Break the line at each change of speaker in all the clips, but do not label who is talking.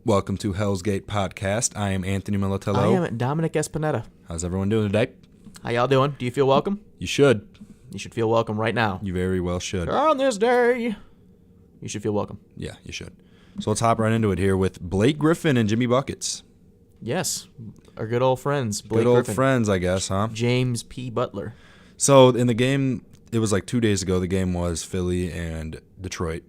Welcome to Hell's Gate Podcast. I am Anthony Militello.
I am Dominick Panetta.
How's everyone doing today?
How y'all doing? Do you feel welcome?
You should.
You should feel welcome right now.
You very well should.
On this day, you should feel welcome.
Yeah, you should. So let's hop right into it here with Blake Griffin and Jimmy Buckets.
Yes, our good old friends. Blake
Good old
Griffin,
friends, I guess, huh?
James P. Butler.
So in the game, it was like 2 days ago, the game was Philly and Detroit.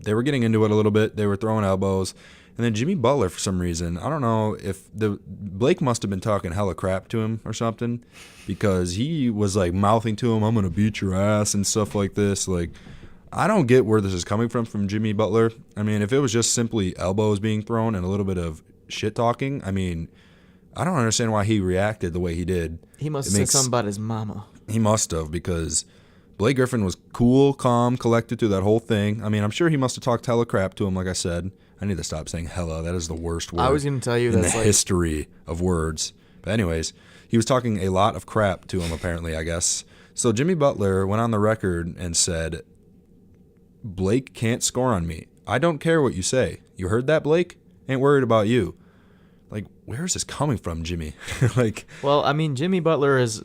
They were getting into it a little bit. They were throwing elbows. And then Jimmy Butler, for some reason, I don't know if Blake must have been talking hella crap to him or something, because he was like mouthing to him, "I'm gonna beat your ass" and stuff like this. Like, I don't get where this is coming from Jimmy Butler. I mean, if it was just simply elbows being thrown and a little bit of shit talking, I mean, I don't understand why he reacted the way he did.
He must have said something about his mama.
He must have, because Blake Griffin was cool, calm, collected through that whole thing. I mean, I'm sure he must have talked hella crap to him, like I said. I need to stop saying hella. That is the worst word
I was going to tell you
in
that's
the history of words. But anyways, he was talking a lot of crap to him, apparently, I guess. So Jimmy Butler went on the record and said, "Blake can't score on me. I don't care what you say. You heard that, Blake? Ain't worried about you." Like, where is this coming from, Jimmy? Like,
well, I mean, Jimmy Butler is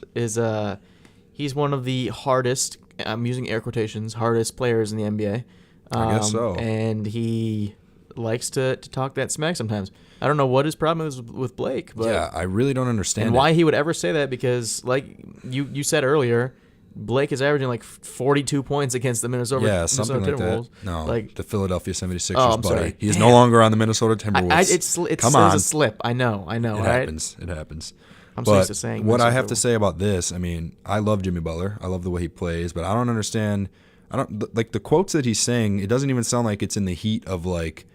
he's one of the hardest, I'm using air quotations, hardest players in the NBA.
I guess so.
And he likes to talk that smack sometimes. I don't know what his problem is with Blake, but
yeah, I really don't understand
and why he would ever say that, because like you said earlier, Blake is averaging like 42 points against the Minnesota
something like
Timberwolves.
that. No,
like
the Philadelphia 76ers,
I'm
buddy.
sorry.
He's no longer on the Minnesota Timberwolves.
It
Come
says
on.
a slip. I know.
It
right?
happens. It happens.
I'm so used to saying
what I
Minnesota
have to say about this, I mean, I love Jimmy Butler. I love the way he plays, but I don't understand. Like the quotes that he's saying. It doesn't even sound like it's in the heat of like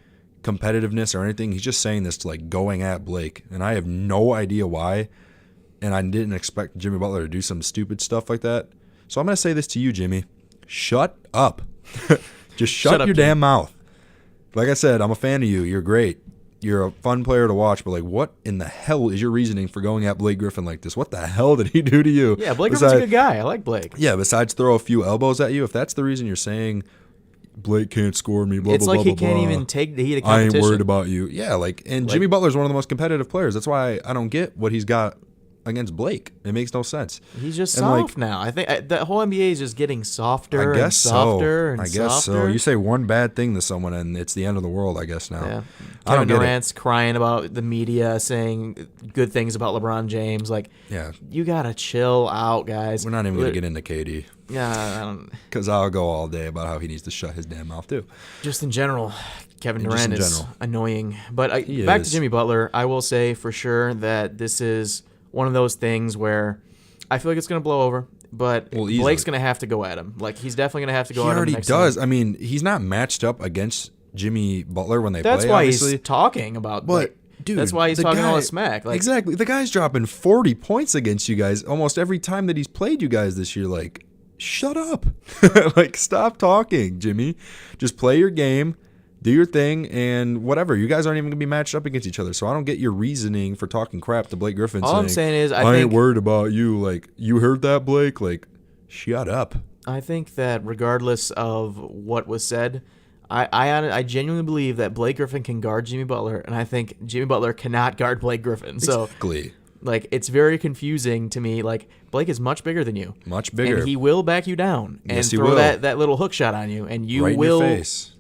competitiveness or anything. He's just saying this to like going at Blake, and I have no idea why. And I didn't expect Jimmy Butler to do some stupid stuff like that. So I'm going to say this to you, Jimmy. Shut up. Just shut your damn mouth. Like I said, I'm a fan of you. You're great. You're a fun player to watch, but like, what in the hell is your reasoning for going at Blake Griffin like this? What the hell did he do to you?
Yeah, Blake Griffin's a good guy. I like Blake.
Yeah, besides throw a few elbows at you, if that's the reason you're saying Blake can't score me, blah,
it's
blah,
like
blah,
he
blah,
can't
blah.
even take the heat of competition.
I ain't worried about you. Yeah, and Jimmy Butler's one of the most competitive players. That's why I don't get what he's got against Blake. It makes no sense.
He's just soft now. I think the whole NBA is just getting softer and softer and softer.
I guess so. You say one bad thing to someone and it's the end of the world, I guess now.
Yeah.
I don't
Kevin Durant's crying about the media saying good things about LeBron James. Like,
yeah,
you got to chill out, guys.
We're not even going to get into KD.
Yeah, I don't.
Because I'll go all day about how he needs to shut his damn mouth, too.
Just in general, Kevin Durant is annoying. But back to Jimmy Butler, I will say for sure that this is one of those things where I feel like it's going to blow over, but Blake's going to have to go at him. Like, he's definitely going to have to go at him.
He already does. I mean, he's not matched up against Jimmy Butler when they play,
why
obviously.
He's talking about,
but dude,
that's why he's talking all the smack. Like,
exactly. The guy's dropping 40 points against you guys almost every time that he's played you guys this year. Like, shut up. Like, stop talking, Jimmy. Just play your game. Do your thing, and whatever. You guys aren't even going to be matched up against each other, so I don't get your reasoning for talking crap to Blake Griffin.
All I'm saying is
I ain't worried about you. Like, you heard that, Blake? Like, shut up.
I think that regardless of what was said, I genuinely believe that Blake Griffin can guard Jimmy Butler, and I think Jimmy Butler cannot guard Blake Griffin. So,
exactly.
Like, it's very confusing to me. Like, Blake is much bigger than you.
Much bigger.
And he will back you down and
yes,
throw that little hook shot on you, and you
right
will...
in your face.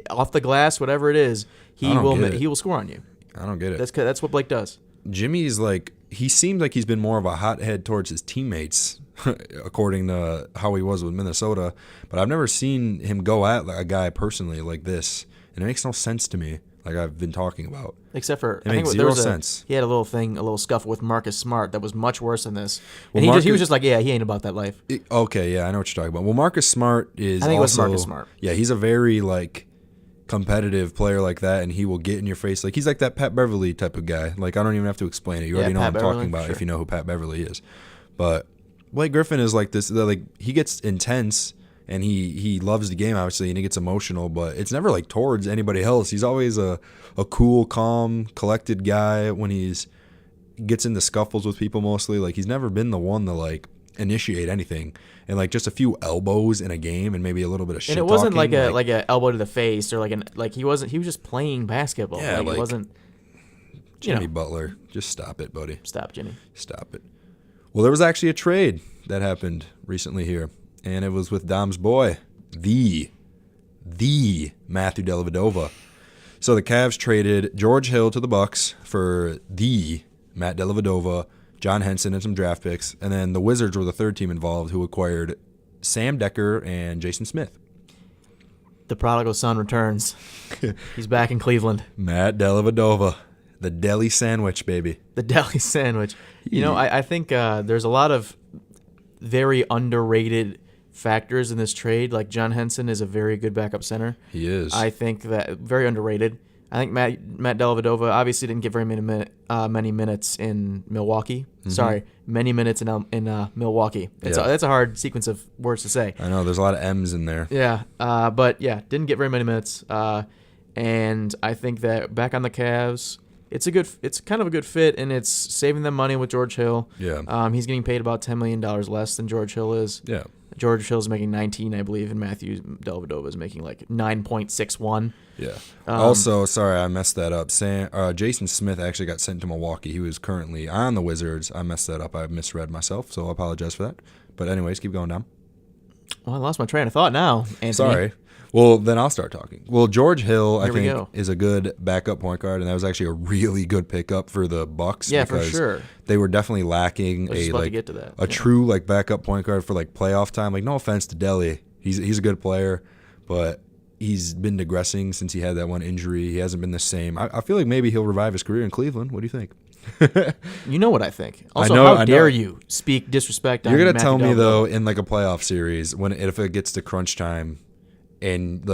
Off the glass, whatever it is, he will score on you.
I don't get it.
That's what Blake does.
Jimmy's like, he seems like he's been more of a hothead towards his teammates, according to how he was with Minnesota. But I've never seen him go at a guy personally like this, and it makes no sense to me. Like I've been talking about,
except for
I think zero sense.
He had a little scuffle with Marcus Smart that was much worse than this. And he was just like, yeah, he ain't about that life.
Okay, yeah, I know what you're talking about. Well, Marcus Smart is.
I think it was Marcus Smart.
Yeah, he's a very like competitive player like that, and he will get in your face. Like he's like that Pat Beverly type of guy. Like I don't even have to explain it. You already know what I'm talking about if you know who Pat Beverly is. But Blake Griffin is like this. Like he gets intense. And he loves the game, obviously, and he gets emotional, but it's never like towards anybody else. He's always a cool, calm, collected guy when gets into scuffles with people mostly. Like he's never been the one to like initiate anything. And like just a few elbows in a game and maybe a little bit of shit.
And it wasn't like a elbow to the face or he was just playing basketball.
Yeah,
it wasn't.
Jimmy Butler, just stop it, buddy.
Stop, Jimmy.
Stop it. Well, there was actually a trade that happened recently here, and it was with Dom's boy, the Matthew Dellavedova. So the Cavs traded George Hill to the Bucks for the Matt Dellavedova, John Henson, and some draft picks. And then the Wizards were the third team involved, who acquired Sam Decker and Jason Smith.
The prodigal son returns. He's back in Cleveland.
Matt Dellavedova, the deli sandwich, baby.
The deli sandwich. I think there's a lot of very underrated factors in this trade. Like John Henson is a very good backup center.
He is.
I think that very underrated. I think Matt Dellavedova obviously didn't get very many minutes in Milwaukee. Mm-hmm. Sorry, many minutes in Milwaukee. That's a hard sequence of words to say.
I know there's a lot of M's in there.
Yeah, but yeah, didn't get very many minutes. And I think that back on the Cavs, it's kind of a good fit, and it's saving them money with George Hill.
Yeah.
He's getting paid about $10 million less than George Hill is.
Yeah.
George Hill's making 19, I believe, and Matthew Dellavedova is making like 9.61.
Yeah. Also, sorry, I messed that up. Jason Smith actually got sent to Milwaukee. He was currently on the Wizards. I messed that up. I misread myself, so I apologize for that. But anyways, keep going down.
Well, I lost my train of thought now, Anthony.
Sorry. Well, then I'll start talking. Well, George Hill, I think, is a good backup point guard, and that was actually a really good pickup for the Bucks.
Yeah, for sure.
They were definitely lacking a true backup point guard for playoff time. Like, no offense to Delly, he's a good player, but he's been digressing since he had that one injury. He hasn't been the same. I feel like maybe he'll revive his career in Cleveland. What do you think?
You know what I think. Also, how dare you speak disrespect on
You're
going to
tell me, though, in a playoff series, if it gets to crunch time, and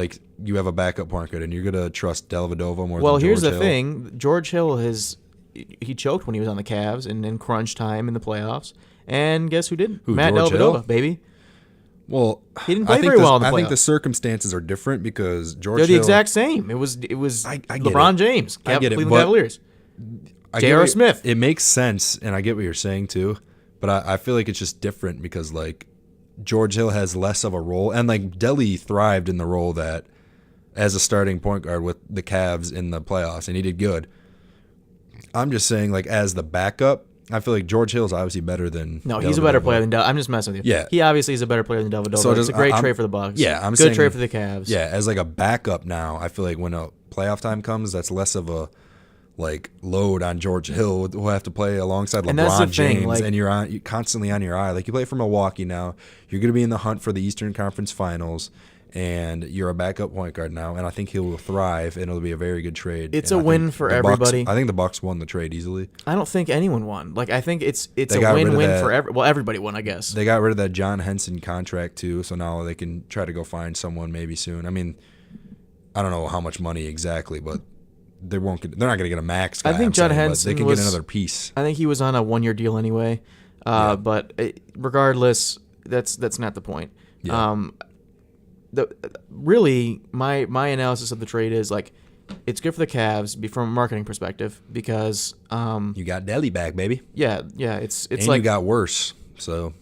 you have a backup point guard, and you're gonna trust Dellavedova more than George Hill?
Well, here's the thing: George Hill he choked when he was on the Cavs and in crunch time in the playoffs, and guess who didn't? Matt Dellavedova, baby.
Well,
he didn't play very well in the playoffs.
I think the circumstances are different because George
They're
Hill,
the exact same. It was LeBron James, Cleveland Cavaliers. J.R. Smith.
It makes sense, and I get what you're saying too, but I feel like it's just different because George Hill has less of a role, and Delly thrived in the role that as a starting point guard with the Cavs in the playoffs, and he did good. I'm just saying, as the backup, I feel like George Hill is obviously better than.
No, he's a better player than Del. I'm just messing with you.
Yeah,
he obviously is a better player than Dellavedova. So it's a great trade for the Bucks.
Yeah, I'm
good
saying,
trade for the Cavs.
Yeah, as a backup now, I feel like when a playoff time comes, that's less of a load on George Hill, who'll have to play alongside LeBron James, and you're constantly on your eye. You play for Milwaukee now, you're going to be in the hunt for the Eastern Conference Finals, and you're a backup point guard now, and I think he will thrive, and it'll be a very good trade.
It's a win for everybody.
I think the Bucks won the trade easily.
I don't think anyone won. I think it's a win-win for everybody won, I guess.
They got rid of that John Henson contract too, so now they can try to go find someone maybe soon. I mean, I don't know how much money exactly, but they're not going to get a max guy.
I think John Henson
they can get another piece.
I think he was on a 1-year deal anyway. But regardless, that's not the point.
Yeah.
Really, my analysis of the trade is it's good for the Cavs from a marketing perspective because
you got Delly back, baby.
Yeah, it's
and you got worse. So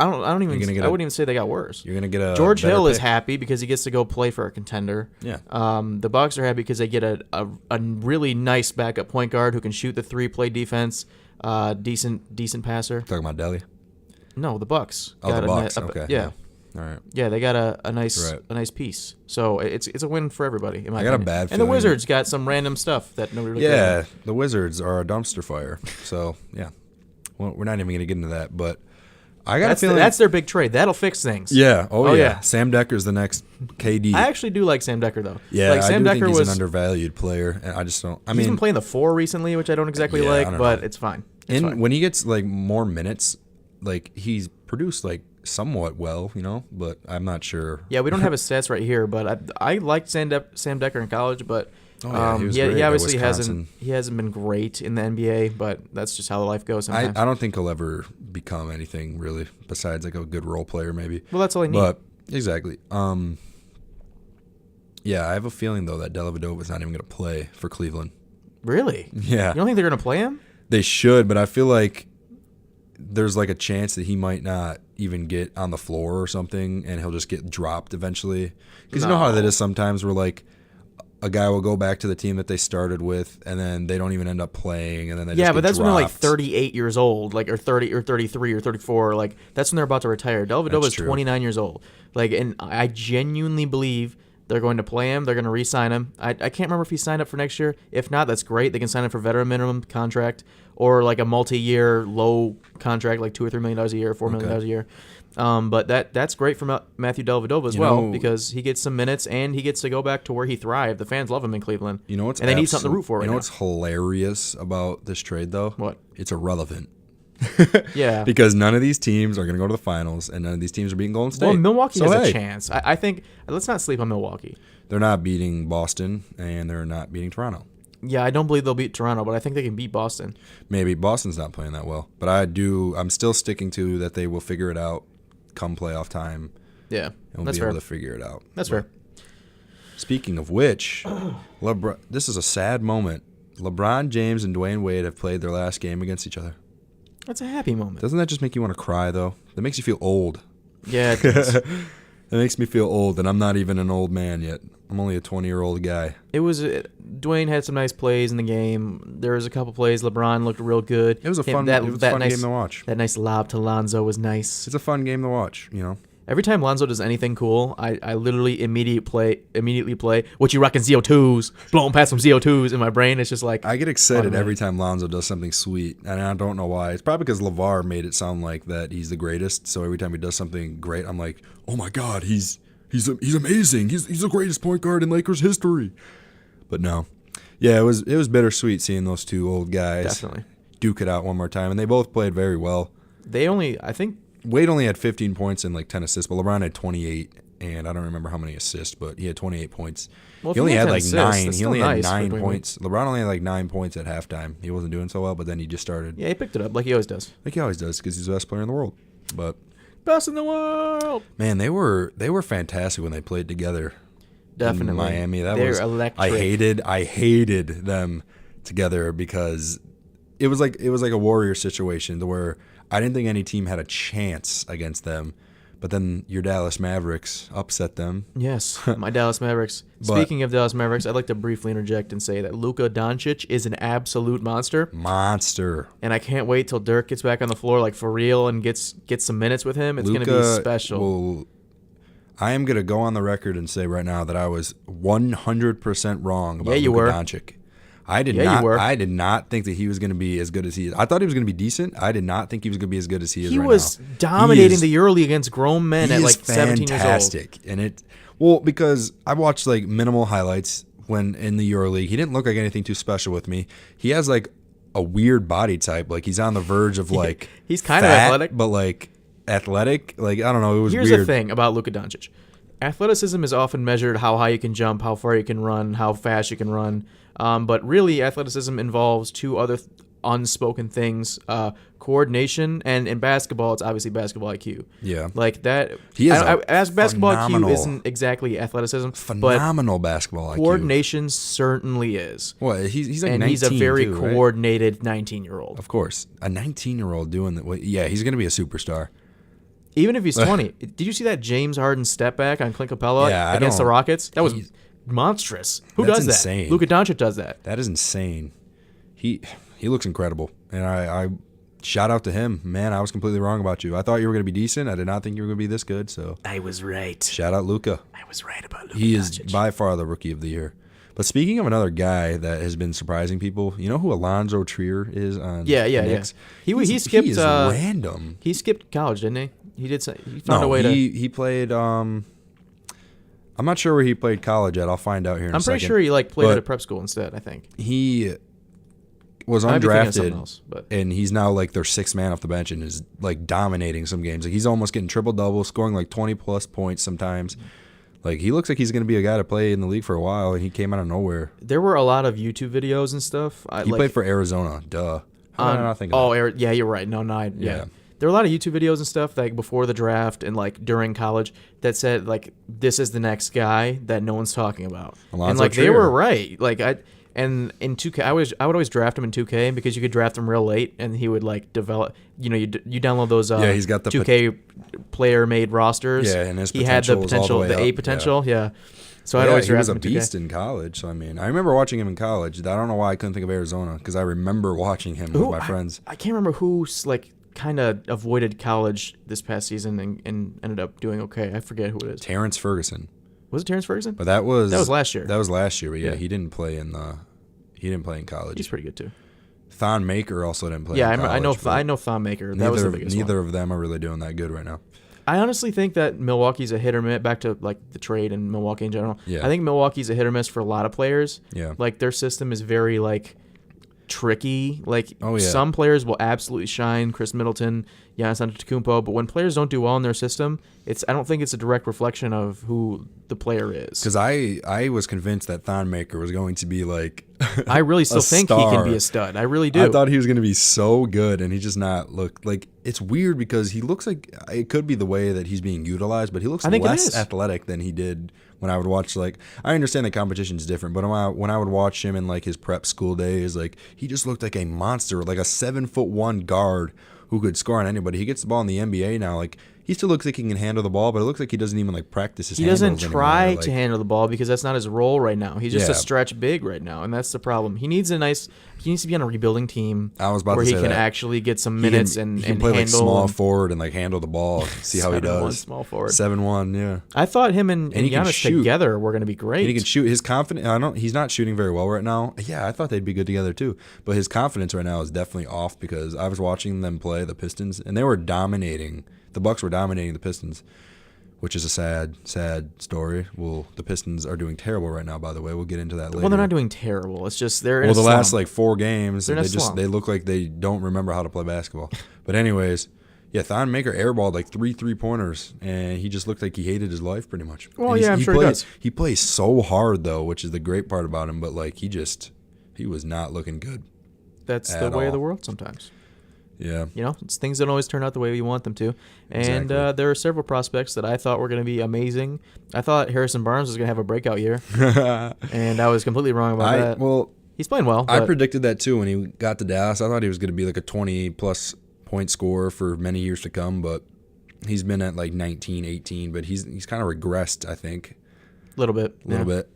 I wouldn't even say they got worse.
You're gonna get a
George Hill
pick.
Is happy because he gets to go play for a contender.
Yeah.
The Bucks are happy because they get a really nice backup point guard who can shoot the three, play defense, decent passer.
Talking about Delly?
No, the Bucks.
Oh, the Bucks. Okay.
Yeah.
All right.
Yeah, they got a nice piece. So it's a win for everybody. In my opinion.
A bad feeling.
And the Wizards got some random stuff that nobody really
cares about. The Wizards are a dumpster fire. So yeah, well, we're not even gonna get into that, but. I got a feeling
that's their big trade. That'll fix things.
Yeah. Oh yeah. Sam Decker's the next KD.
I actually do like Sam Decker though.
Yeah, Sam Decker think he's an undervalued player, and I just don't.
He's been playing the 4 recently, which I don't exactly but it's fine.
When he gets more minutes, he's produced somewhat well, but I'm not sure.
Yeah, we don't have his stats right here, but I liked Sam Decker in college, but.
He
obviously hasn't been great in the NBA, but that's just how life goes sometimes.
I don't think he'll ever become anything really besides a good role player maybe.
Well, that's all he needs.
But exactly. Yeah, I have a feeling though that Dellavedova is not even going to play for Cleveland.
Really?
Yeah.
You don't think they're going to play him?
They should, but I feel like there's a chance that he might not. even get on the floor or something, and he'll just get dropped eventually. Because you know how that is sometimes where, like, a guy will go back to the team that they started with, and then they don't even end up playing, and then they just
but
get
that's
dropped.
when they're like 38 years old, like, or 30 or 33 or 34. Like, that's when they're about to retire. Dellavedova is 29 years old. Like, and I genuinely believe they're going to play him. They're going to re-sign him. I can't remember if he signed up for next year. If not, that's great. They can sign him for veteran minimum contract or like a multi-year low contract, like $2 or $3 million a year, $4 million a year. But that's great for Matthew Dellavedova as because he gets some minutes and he gets to go back to where he thrived. The fans love him in Cleveland.
You know what's
and they need something to root for right now.
You know what's hilarious about this trade, though?
What?
It's irrelevant.
Yeah.
Because none of these teams are going to go to the finals, and none of these teams are beating Golden State.
Well, Milwaukee has a chance. I think, let's not sleep on Milwaukee.
They're not beating Boston, and they're not beating Toronto.
Yeah, I don't believe they'll beat Toronto, but I think they can beat Boston. Maybe.
Boston's not playing that well. But I'm still sticking to that they will figure it out come playoff time.
Yeah,
and we'll be able to figure it out.
That's fair.
Speaking of which, this is a sad moment. LeBron James and Dwayne Wade have played their last game against each other.
That's a happy moment.
Doesn't that just make you want to cry, though? That makes you feel old.
Yeah, it does.
It makes me feel old, and I'm not even an old man yet. I'm only a 20-year-old guy.
Dwayne had some nice plays in the game. There was a couple plays. LeBron looked real good.
It was a fun game to watch.
That nice lob to Lonzo was nice.
It's a fun game to watch, you know.
Every time Lonzo does anything cool, I literally immediately play what you reckon ZO2s, blowing past some ZO2s in my brain. It's just like
I get excited every time Lonzo does something sweet, and I don't know why. It's probably because LeVar made it sound like that he's the greatest. So every time he does something great, I'm like, oh my god, he's amazing. He's the greatest point guard in Lakers history. But no, yeah, it was bittersweet seeing those two old guys
definitely
duke it out one more time, and they both played very well. Wade only had 15 points and like 10 assists, but LeBron had 28, and I don't remember how many assists, but he had 28 points.
Well,
he only had like
assists,
9. He only had 9 points. LeBron only had like 9 points at halftime. He wasn't doing so well, but then he just started.
Yeah, he picked it up like he always does.
Because he's the best player in the world. But
best in the world.
Man, they were fantastic when they played together.
Definitely,
in Miami.
They're electric.
I hated them together because it was like a Warrior situation to where I didn't think any team had a chance against them, but then your Dallas Mavericks upset them.
Yes, my Dallas Mavericks. Speaking of Dallas Mavericks, I'd like to briefly interject and say that Luka Doncic is an absolute monster. And I can't wait till Dirk gets back on the floor, like for real, and gets some minutes with him. It's going to be special.
I am going to go on the record and say right now that I was 100% wrong about Luka Doncic. I did not think that he was going to be as good as he is. I thought he was going to be decent. I did not think he was going to be as good as he is right now.
He was dominating the EuroLeague against grown men at like 17 years old.
And because I watched like minimal highlights when in the EuroLeague. He didn't look like anything too special with me. He has like a weird body type. Like he's on the verge of like
he's kind of athletic,
but like athletic. Like I don't know. It was
Here's
weird.
the thing about Luka Doncic. Athleticism is often measured how high you can jump, how far you can run, how fast you can run. But really, athleticism involves two other unspoken things: coordination, and in basketball, it's obviously basketball IQ.
Yeah,
like that.
As
basketball IQ isn't exactly athleticism.
Phenomenal basketball IQ.
Coordination certainly is.
Well, he's like
and
19
he's a very
too,
coordinated 19-year-old.
Of course, a 19-year-old doing that. Well, yeah, he's going to be a superstar.
Even if he's 20. Did you see that James Harden step back on Clint Capella against the Rockets? That was monstrous. Who does that?
Insane.
Luka Doncic does that.
That is insane. He looks incredible, and I shout out to him. Man, I was completely wrong about you. I thought you were going to be decent. I did not think you were going to be this good. So
I was right.
Shout out Luka.
I was right about Luka.
He is by far the rookie of the year. But speaking of another guy that has been surprising people, you know who Alonzo Trier is on Knicks?
Yeah. He skipped.
He is random.
He skipped college, didn't he? He found a way to.
He played. I'm not sure where he played college at. I'll find out here in a second.
I'm pretty sure he played at a prep school instead. I think
he was undrafted, and he's now like their sixth man off the bench and is like dominating some games. Like he's almost getting triple double, scoring like 20+ points sometimes. Like he looks like he's going to be a guy to play in the league for a while, and he came out of nowhere.
There were a lot of YouTube videos and stuff.
He played for Arizona. Duh. How did I not think of that?
Yeah, you're right. Yeah. There were a lot of YouTube videos and stuff like before the draft and like during college that said like this is the next guy that no one's talking about.
Alonzo
and like
Trier.
They were right. Like And in 2K, I would always draft him in 2K because you could draft him real late, and he would like develop. You download those.
He's got the
2K player made rosters.
Yeah, and he
had the potential, the A potential. Yeah. So I'd always draft him in 2K.
He was a beast in college. So I mean, I remember watching him in college. I don't know why I couldn't think of Arizona because I remember watching him with my friends.
I can't remember who like kind of avoided college this past season and ended up doing okay. I forget who it is.
Terrence Ferguson.
Was it Terrence Ferguson?
But that was
last year.
That was last year. But yeah, he didn't play in college.
He's pretty good too.
Thon Maker also didn't play. in college,
I know Thon Maker. That was the biggest one.
Neither of them are really doing that good right now.
I honestly think that Milwaukee's a hit or miss. Back to like the trade and Milwaukee in general.
Yeah.
I think Milwaukee's a hit or miss for a lot of players.
Yeah.
Like their system is very like tricky. Like some players will absolutely shine. Chris Middleton, Giannis Antetokounmpo. But when players don't do well in their system, I don't think it's a direct reflection of who the player is.
Because I was convinced that Thon Maker was going to be like
I really still think
star.
he can be a stud. I really do.
I thought he was going to be so good, and he just not look like. It's weird because he looks like it could be the way that he's being utilized, but he looks less athletic than he did when I would watch. Like, I understand the competition's different, but when I would watch him in like his prep school days, like he just looked like a monster, like a 7'1" guard who could score on anybody. He gets the ball in the NBA now, like. He still looks like he can handle the ball, but it looks like he doesn't even like practice his handles anymore.
He doesn't try to handle the ball because that's not his role right now. He's just a stretch big right now, and that's the problem. He needs to be on a rebuilding team where he can actually get some minutes and
play
handle
like small forward and like handle the ball. See how he does.
Small forward.
7'1", yeah.
I thought him and Giannis together were going to be great.
And he can shoot. His confidence. He's not shooting very well right now. Yeah, I thought they'd be good together too. But his confidence right now is definitely off because I was watching them play the Pistons and they were dominating. The Bucks were dominating the Pistons, which is a sad story. Well, the Pistons are doing terrible right now, by the way. We'll get into that later.
Well, they're not doing terrible. It's just they're in
the last like 4 games,
they
look like they don't remember how to play basketball. But anyways, yeah, Thon Maker airballed like 3 3-pointers, and he just looked like he hated his life pretty much.
Well, I'm sure he does.
He plays so hard though, which is the great part about him. But like he was not looking good.
That's the way of the world sometimes.
Yeah.
Things don't always turn out the way you want them to. And there are several prospects that I thought were going to be amazing. I thought Harrison Barnes was going to have a breakout year. And I was completely wrong about that.
Well,
he's playing well.
I predicted that too when he got to Dallas. I thought he was going to be like a 20-plus point scorer for many years to come, but he's been at like 19, 18, but he's kind of regressed, I think.
A little bit.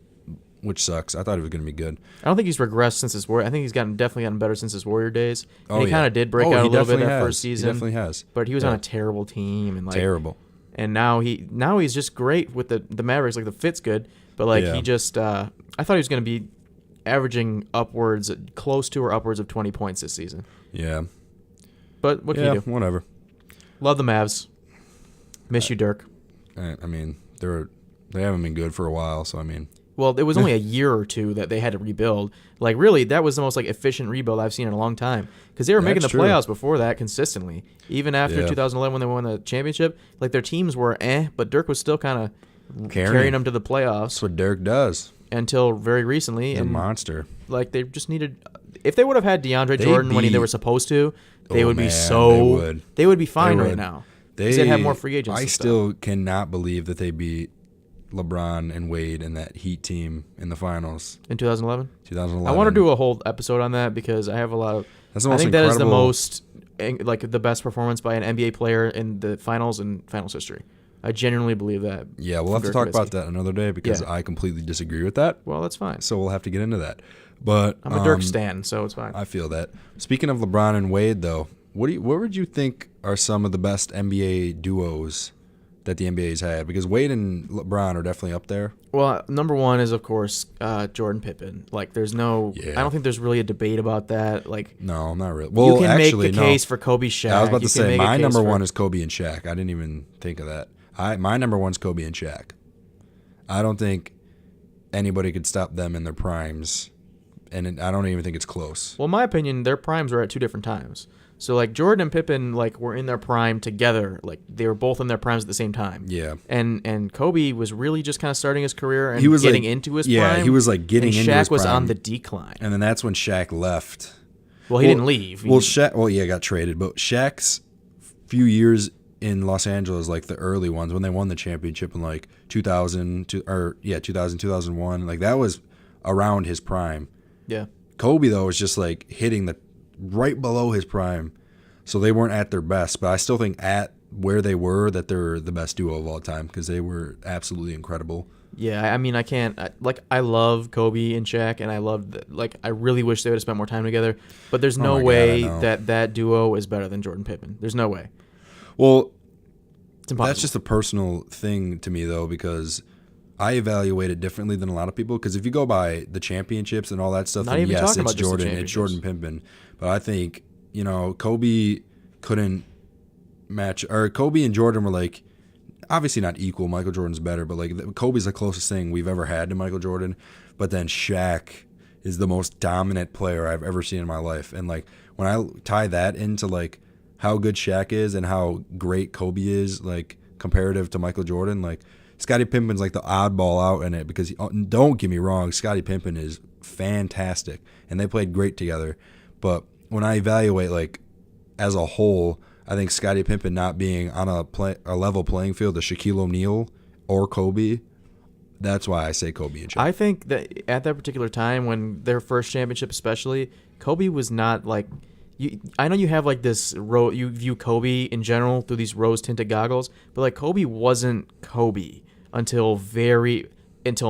Which sucks. I thought he was going to be good.
I don't think he's regressed since his Warrior. I think he's definitely gotten better since his Warrior days. And he kind of did break out a little bit that first season.
He definitely has.
But he was on a terrible team and
terrible.
And now he's just great with the Mavericks. Like the fit's good, but he just I thought he was going to be averaging close to or upwards of 20 points this season.
Yeah.
But what can you do?
Whatever.
Love the Mavs. Miss you, Dirk.
I mean, they haven't been good for a while, so I mean.
Well, it was only a year or two that they had to rebuild. Like, really, that was the most efficient rebuild I've seen in a long time. Because they were making the playoffs before that consistently. Even after 2011 when they won the championship, their teams were but Dirk was still kind of carrying them to the playoffs.
That's what Dirk does.
Until very recently.
He's a monster.
They just needed... If they would have had DeAndre Jordan when they were supposed to, they would be They would be fine right now. They'd have more free agents.
I still cannot believe that they beat LeBron and Wade and that Heat team in the finals
in 2011. I
2011.
want to do a whole episode on that because I have a lot of.
I think that is
the most the best performance by an NBA player in the finals and finals history. I genuinely believe that.
Yeah, we'll have to talk about that another day because I completely disagree with that.
Well, that's fine.
So we'll have to get into that. But
I'm a Dirk stan, so it's fine.
I feel that. Speaking of LeBron and Wade, though, what would you think are some of the best NBA duos that the NBA's had? Because Wade and LeBron are definitely up there.
Well, number one is, of course, Jordan Pippen. there's no... I don't think there's really a debate about that.
No, not really. Well,
you can make the case for Kobe, Shaq.
I was about to say, my number one is Kobe and Shaq. I didn't even think of that. My number one's Kobe and Shaq. I don't think anybody could stop them in their primes, and I don't even think it's close.
Well, in my opinion, their primes were at 2 different times. So Jordan and Pippen were in their prime together. They were both in their primes at the same time.
Yeah.
And Kobe was really just kind of starting his career and
he was
getting into his prime.
Yeah, he was getting into his prime.
Shaq was on the decline.
And then that's when Shaq left.
Well, he didn't leave.
Shaq got traded, but Shaq's few years in Los Angeles, the early ones when they won the championship in 2000 2001, that was around his prime.
Yeah.
Kobe, though, is just like hitting the right below his prime. So they weren't at their best. But I still think at where they were that they're the best duo of all time because they were absolutely incredible.
Yeah, I mean, I can't I love Kobe and Shaq, and I really wish they would have spent more time together. But there's no way that duo is better than Jordan Pippen. There's no way.
Well,
it's impossible.
That's just a personal thing to me though, because I evaluate it differently than a lot of people. Because if you go by the championships and all that stuff, then yes, it's Jordan. It's Jordan Pippen. But I think Kobe couldn't match, or Kobe and Jordan were like. Obviously not equal. Michael Jordan's better, but like Kobe's the closest thing we've ever had to Michael Jordan. But then Shaq is the most dominant player I've ever seen in my life. And like when I tie that into like how good Shaq is and how great Kobe is, like comparative to Michael Jordan, like Scottie Pippen's like the oddball out in it because don't get me wrong, Scottie Pippen is fantastic and they played great together. But when I evaluate like as a whole, I think Scottie Pippen not being on a level playing field to Shaquille O'Neal or Kobe, that's why I say Kobe and Shaq.
I think that at that particular time when their first championship especially, Kobe was not like I know you have like this you view Kobe in general through these rose-tinted goggles, but like Kobe wasn't Kobe until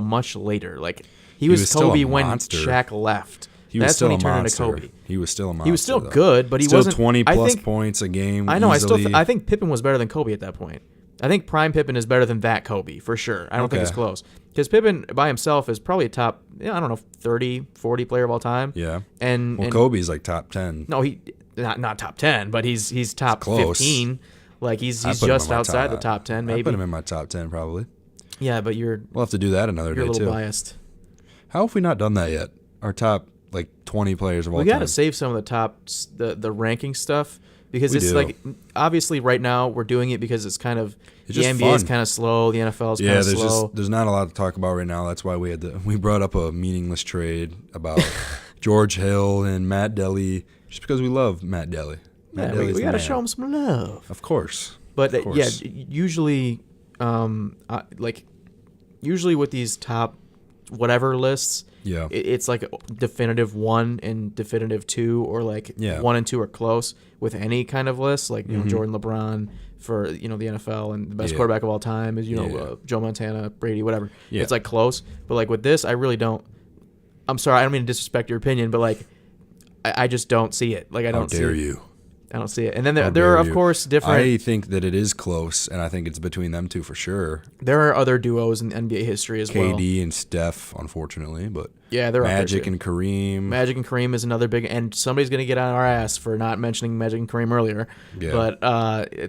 much later. Like he was Kobe when Shaq left. That's when he turned into Kobe.
He was still a monster.
He was still good, but he
still
wasn't
20+ points a game.
I know.
Easily.
I think Pippen was better than Kobe at that point. I think prime Pippen is better than that Kobe for sure. I don't think it's close because Pippen by himself is probably a top 30, 40 player of all time.
Yeah.
And
Kobe's like top 10.
No, he not top 10, but he's top 15. Like he's just outside the top 10 maybe.
I put him in my top 10 probably.
Yeah, but
we'll have to do that another day too.
You're a little biased.
How have we not done that yet? Our top like 20 players of all time.
We got to save some of the top the ranking stuff because it's like obviously right now we're doing it because it's kind of the NBA is kind of slow, the NFL is kind of slow.
There's not a lot to talk about right now. That's why we brought up a meaningless trade about George Hill and Matt Delly just because we love Matt Delly.
We got to show him some love.
Of course.
But usually usually with these top whatever lists, it's like definitive 1 and definitive 2, or like 1 and 2 are close with any kind of list. Like Jordan, LeBron for the NFL, and the best quarterback of all time is Joe Montana, Brady, whatever. It's like close, but like with this, I really don't. I'm sorry, I don't mean to disrespect your opinion, but like I just don't see it. Like I don't.
How dare you?
I don't see it. And then there are, of course, different...
I think that it is close, and I think it's between them two for sure.
There are other duos in NBA history as well.
KD and Steph, unfortunately, but
yeah, they're
Magic and Kareem.
Magic and Kareem is another big... And somebody's going to get on our ass for not mentioning Magic and Kareem earlier, but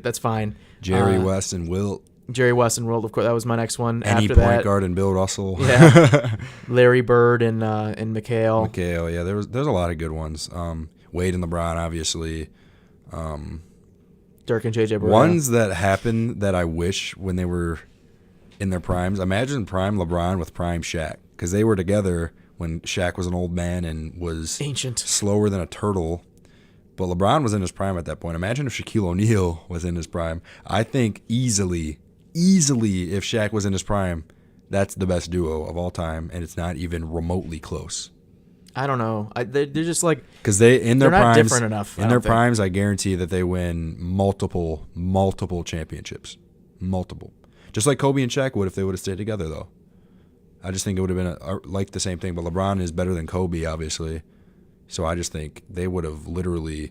that's fine.
Jerry West and Wilt.
Jerry West and Wilt, of course. That was my next one.
Any
After
point
that,
guard and Bill Russell.
Yeah. Larry Bird and McHale.
McHale, yeah. There's a lot of good ones. Wade and LeBron, obviously.
Dirk and JJ Barea.
Ones that happened that I wish when they were in their primes. Imagine prime LeBron with prime Shaq, because they were together when Shaq was an old man and was
ancient,
slower than a turtle. But LeBron was in his prime at that point. Imagine if Shaquille O'Neal was in his prime. I think easily if Shaq was in his prime, that's the best duo of all time, and it's not even remotely close.
I don't know. They're just like,
because they're
not different enough.
In their primes, I guarantee that they win multiple championships, multiple. Just like Kobe and Shaq would if they would have stayed together, though. I just think it would have been like the same thing. But LeBron is better than Kobe, obviously. So I just think they would have literally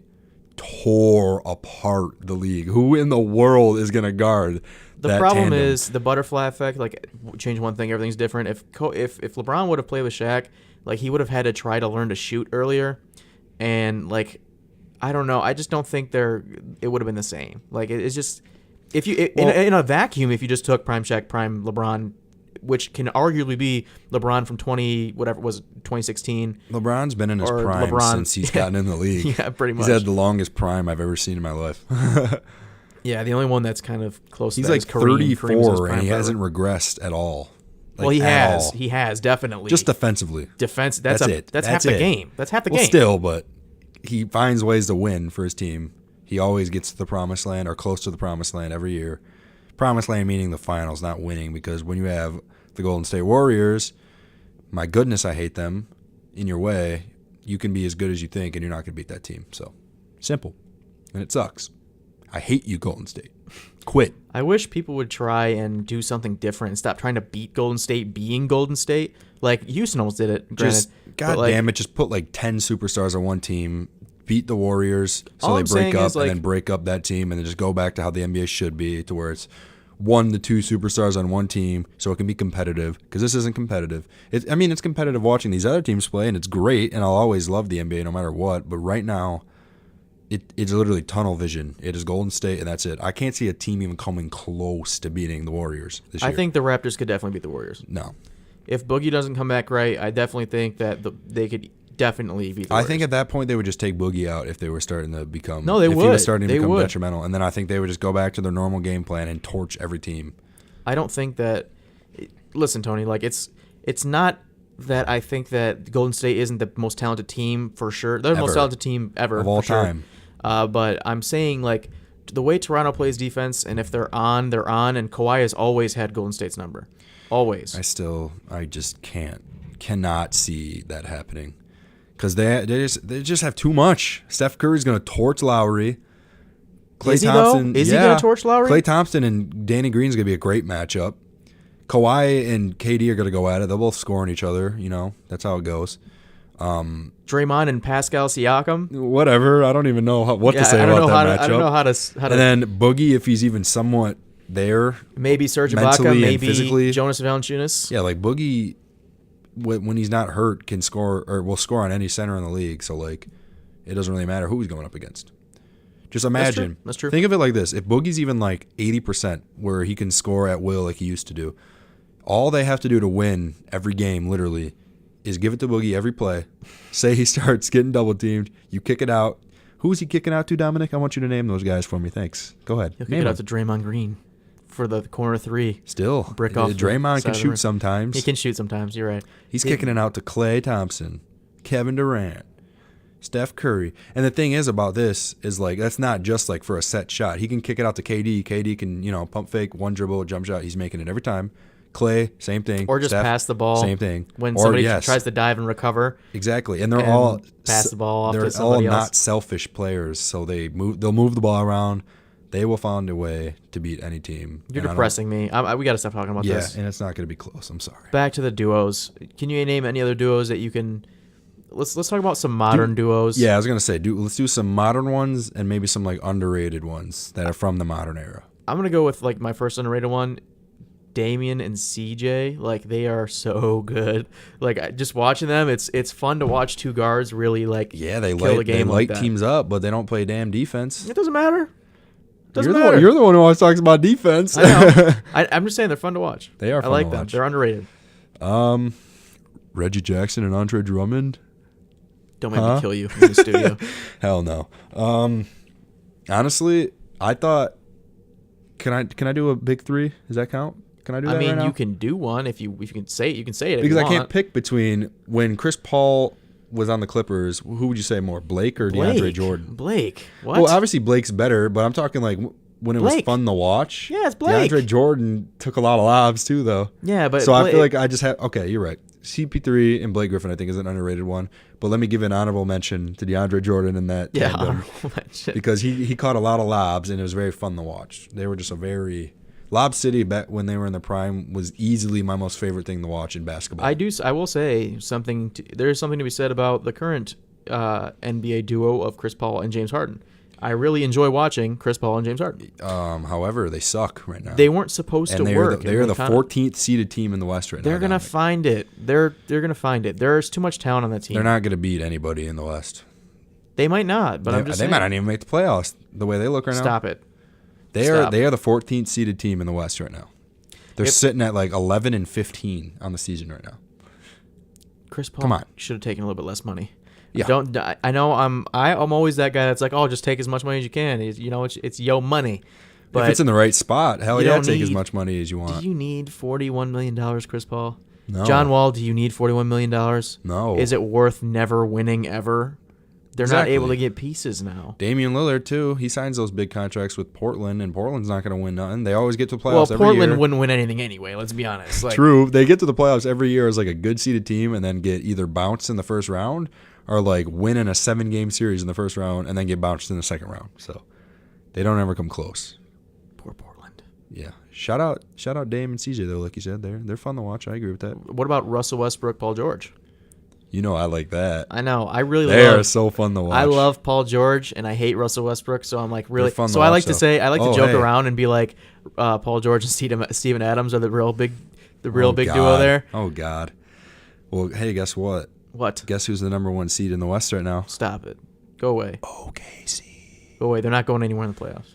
tore apart the league. Who in the world is going to guard
the problem tandem? Is the butterfly effect. Like, change one thing, everything's different. If LeBron would have played with Shaq, like, he would have had to try to learn to shoot earlier, and like, I don't know. I just don't think it would have been the same. Like, it's just in a vacuum, if you just took prime Shaq, prime LeBron, which can arguably be LeBron from 2016.
LeBron's been in his prime since he's gotten in the league.
Yeah, pretty much.
He's had the longest prime I've ever seen in my life.
Yeah, the only one that's kind of close.
He's
to that
like
is Kareem.
34, and he hasn't regressed at all.
Like, well, he has. He has, definitely.
Just defensively.
That's it. That's half the game. That's half the game.
Still, but he finds ways to win for his team. He always gets to the promised land or close to the promised land every year. Promised land meaning the finals, not winning, because when you have the Golden State Warriors, my goodness, I hate them in your way, you can be as good as you think, and you're not going to beat that team. So, simple. And it sucks. I hate you, Golden State. Quit.
I wish people would try and do something different and stop trying to beat Golden State being Golden State. Like, Houston almost did it. Granted,
damn it, just put like 10 superstars on one team, beat the Warriors so they break up, and then break up that team, and then just go back to how the NBA should be, to where it's 1 to 2 superstars on one team so it can be competitive, because this isn't competitive. It's competitive watching these other teams play, and it's great, and I'll always love the NBA no matter what, but right now, it's literally tunnel vision. It is Golden State, and that's it. I can't see a team even coming close to beating the Warriors this year.
I think the Raptors could definitely beat the Warriors.
No.
If Boogie doesn't come back right, I definitely think that they could definitely beat the Warriors.
I think at that point they would just take Boogie out if they were starting to become...
No, they would.
If he was starting to become detrimental. And then I think they would just go back to their normal game plan and torch every team.
I don't think that... Listen, Tony, like it's not that I think that Golden State isn't the most talented team for sure. They're the most talented team ever.
Of all time.
But I'm saying, like, the way Toronto plays defense, and if they're on, they're on, and Kawhi has always had Golden State's number. Always.
I just cannot see that happening. Because they just have too much. Steph Curry's going to torch Lowry.
Klay Thompson. Is he going to torch Lowry?
Klay Thompson and Danny Green's going to be a great matchup. Kawhi and KD are going to go at it. They'll both score on each other. You know, that's how it goes.
Draymond and Pascal Siakam.
Whatever. I don't even know what to say about that matchup. I
don't know how to.
And then Boogie, if he's even somewhat there.
Maybe Serge Ibaka. Maybe physically. Jonas Valanciunas.
Yeah, like Boogie, when he's not hurt, can score or will score on any center in the league. So, like, it doesn't really matter who he's going up against. Just imagine.
That's true.
Think of it like this. If Boogie's even like 80% where he can score at will like he used to do, all they have to do to win every game, literally, is give it to Boogie every play. Say he starts getting double teamed. You kick it out. Who is he kicking out to, Dominic? I want you to name those guys for me. Thanks. Go ahead.
He'll kick it out to Draymond Green for the corner three.
Still.
Brick off.
Draymond can shoot sometimes.
He can shoot sometimes. You're right.
He's kicking it out to Klay Thompson, Kevin Durant, Steph Curry. And the thing is about this is, like, that's not just like for a set shot. He can kick it out to KD. KD can, pump fake, one dribble, jump shot. He's making it every time. Klay, same thing.
Or just
Steph,
pass the ball.
Same thing.
When somebody tries to dive and recover.
Exactly. And they're all
pass the ball off to somebody
else. They're all
else.
not selfish players, so they'll move the ball around. They will find a way to beat any team.
You're depressing me. We got to stop talking about this.
Yeah, and it's not going to be close. I'm sorry.
Back to the duos. Can you name any other duos that you can? Let's talk about some modern duos.
Yeah, I was going to say, let's do some modern ones and maybe some like underrated ones that are from the modern era.
I'm going to go with like my first underrated one. Damian and CJ, like, they are so good. Like, just watching them, it's fun to watch two guards really like
they
kill the game.
They light teams up, but they don't play damn defense.
It doesn't matter.
You're the one who always talks about defense.
I know. I'm just saying they're fun to watch.
They are.
I like them. They're underrated.
Reggie Jackson and Andre Drummond.
Don't make me kill you in the studio.
Hell no. Honestly, I thought. Can I do a big three? Does that count? Can I do that right now?
You can do one if you can say it. You can say it
because I can't pick between when Chris Paul was on the Clippers. Who would you say more, Blake or DeAndre Jordan?
Blake. What?
Well, obviously Blake's better, but I'm talking like when it was fun to watch.
Yeah, it's Blake.
DeAndre Jordan took a lot of lobs too, though.
Yeah, but
I feel like I just have. Okay, you're right. CP3 and Blake Griffin, I think, is an underrated one. But let me give an honorable mention to DeAndre Jordan in that tandem because he caught a lot of lobs and it was very fun to watch. They were just a very Lob City back when they were in the prime was easily my most favorite thing to watch in basketball.
I will say something. There's something to be said about the current NBA duo of Chris Paul and James Harden. I really enjoy watching Chris Paul and James Harden.
However, they suck right now.
They weren't supposed to work.
They are the 14th seeded team in the West right now.
They're gonna find it. They're gonna find it. There's too much talent on that team.
They're not gonna beat anybody in the West.
They might not, but I'm just saying.
They might not even make the playoffs the way they look right now.
Stop it.
They are the 14th seeded team in the West right now. They're sitting at like 11-15 on the season right now.
Chris Paul should have taken a little bit less money.
Yeah.
I know I'm always that guy that's like, oh, just take as much money as you can. It's yo money. But
if it's in the right spot, hell yeah, take as much money as you want.
Do you need $41 million, Chris Paul?
No.
John Wall, do you need $41 million?
No.
Is it worth never winning ever? They're not able to get pieces now.
Damian Lillard, too. He signs those big contracts with Portland, and Portland's not going to win nothing. They always get to the playoffs every year.
Portland wouldn't win anything anyway, let's be honest.
True. They get to the playoffs every year as like a good seeded team and then get either bounced in the first round are like winning a 7-game series in the first round and then get bounced in the second round. So they don't ever come close.
Poor Portland.
Yeah. Shout out Dame and CJ though, like you said. They're fun to watch. I agree with that.
What about Russell Westbrook, Paul George?
You know I like that.
I know. I really
They are so fun to watch.
I love Paul George and I hate Russell Westbrook, so I'm like really
fun to
so I like
watch,
to say I like to
Oh,
joke
hey.
around and be like Paul George and Steven Adams are the real big
Oh,
big
God.
duo there.
Oh God. Well, hey, guess what?
What?
Guess who's the number 1 seed in the West right now?
Stop it. Go away.
OKC.
Go away. They're not going anywhere in the playoffs.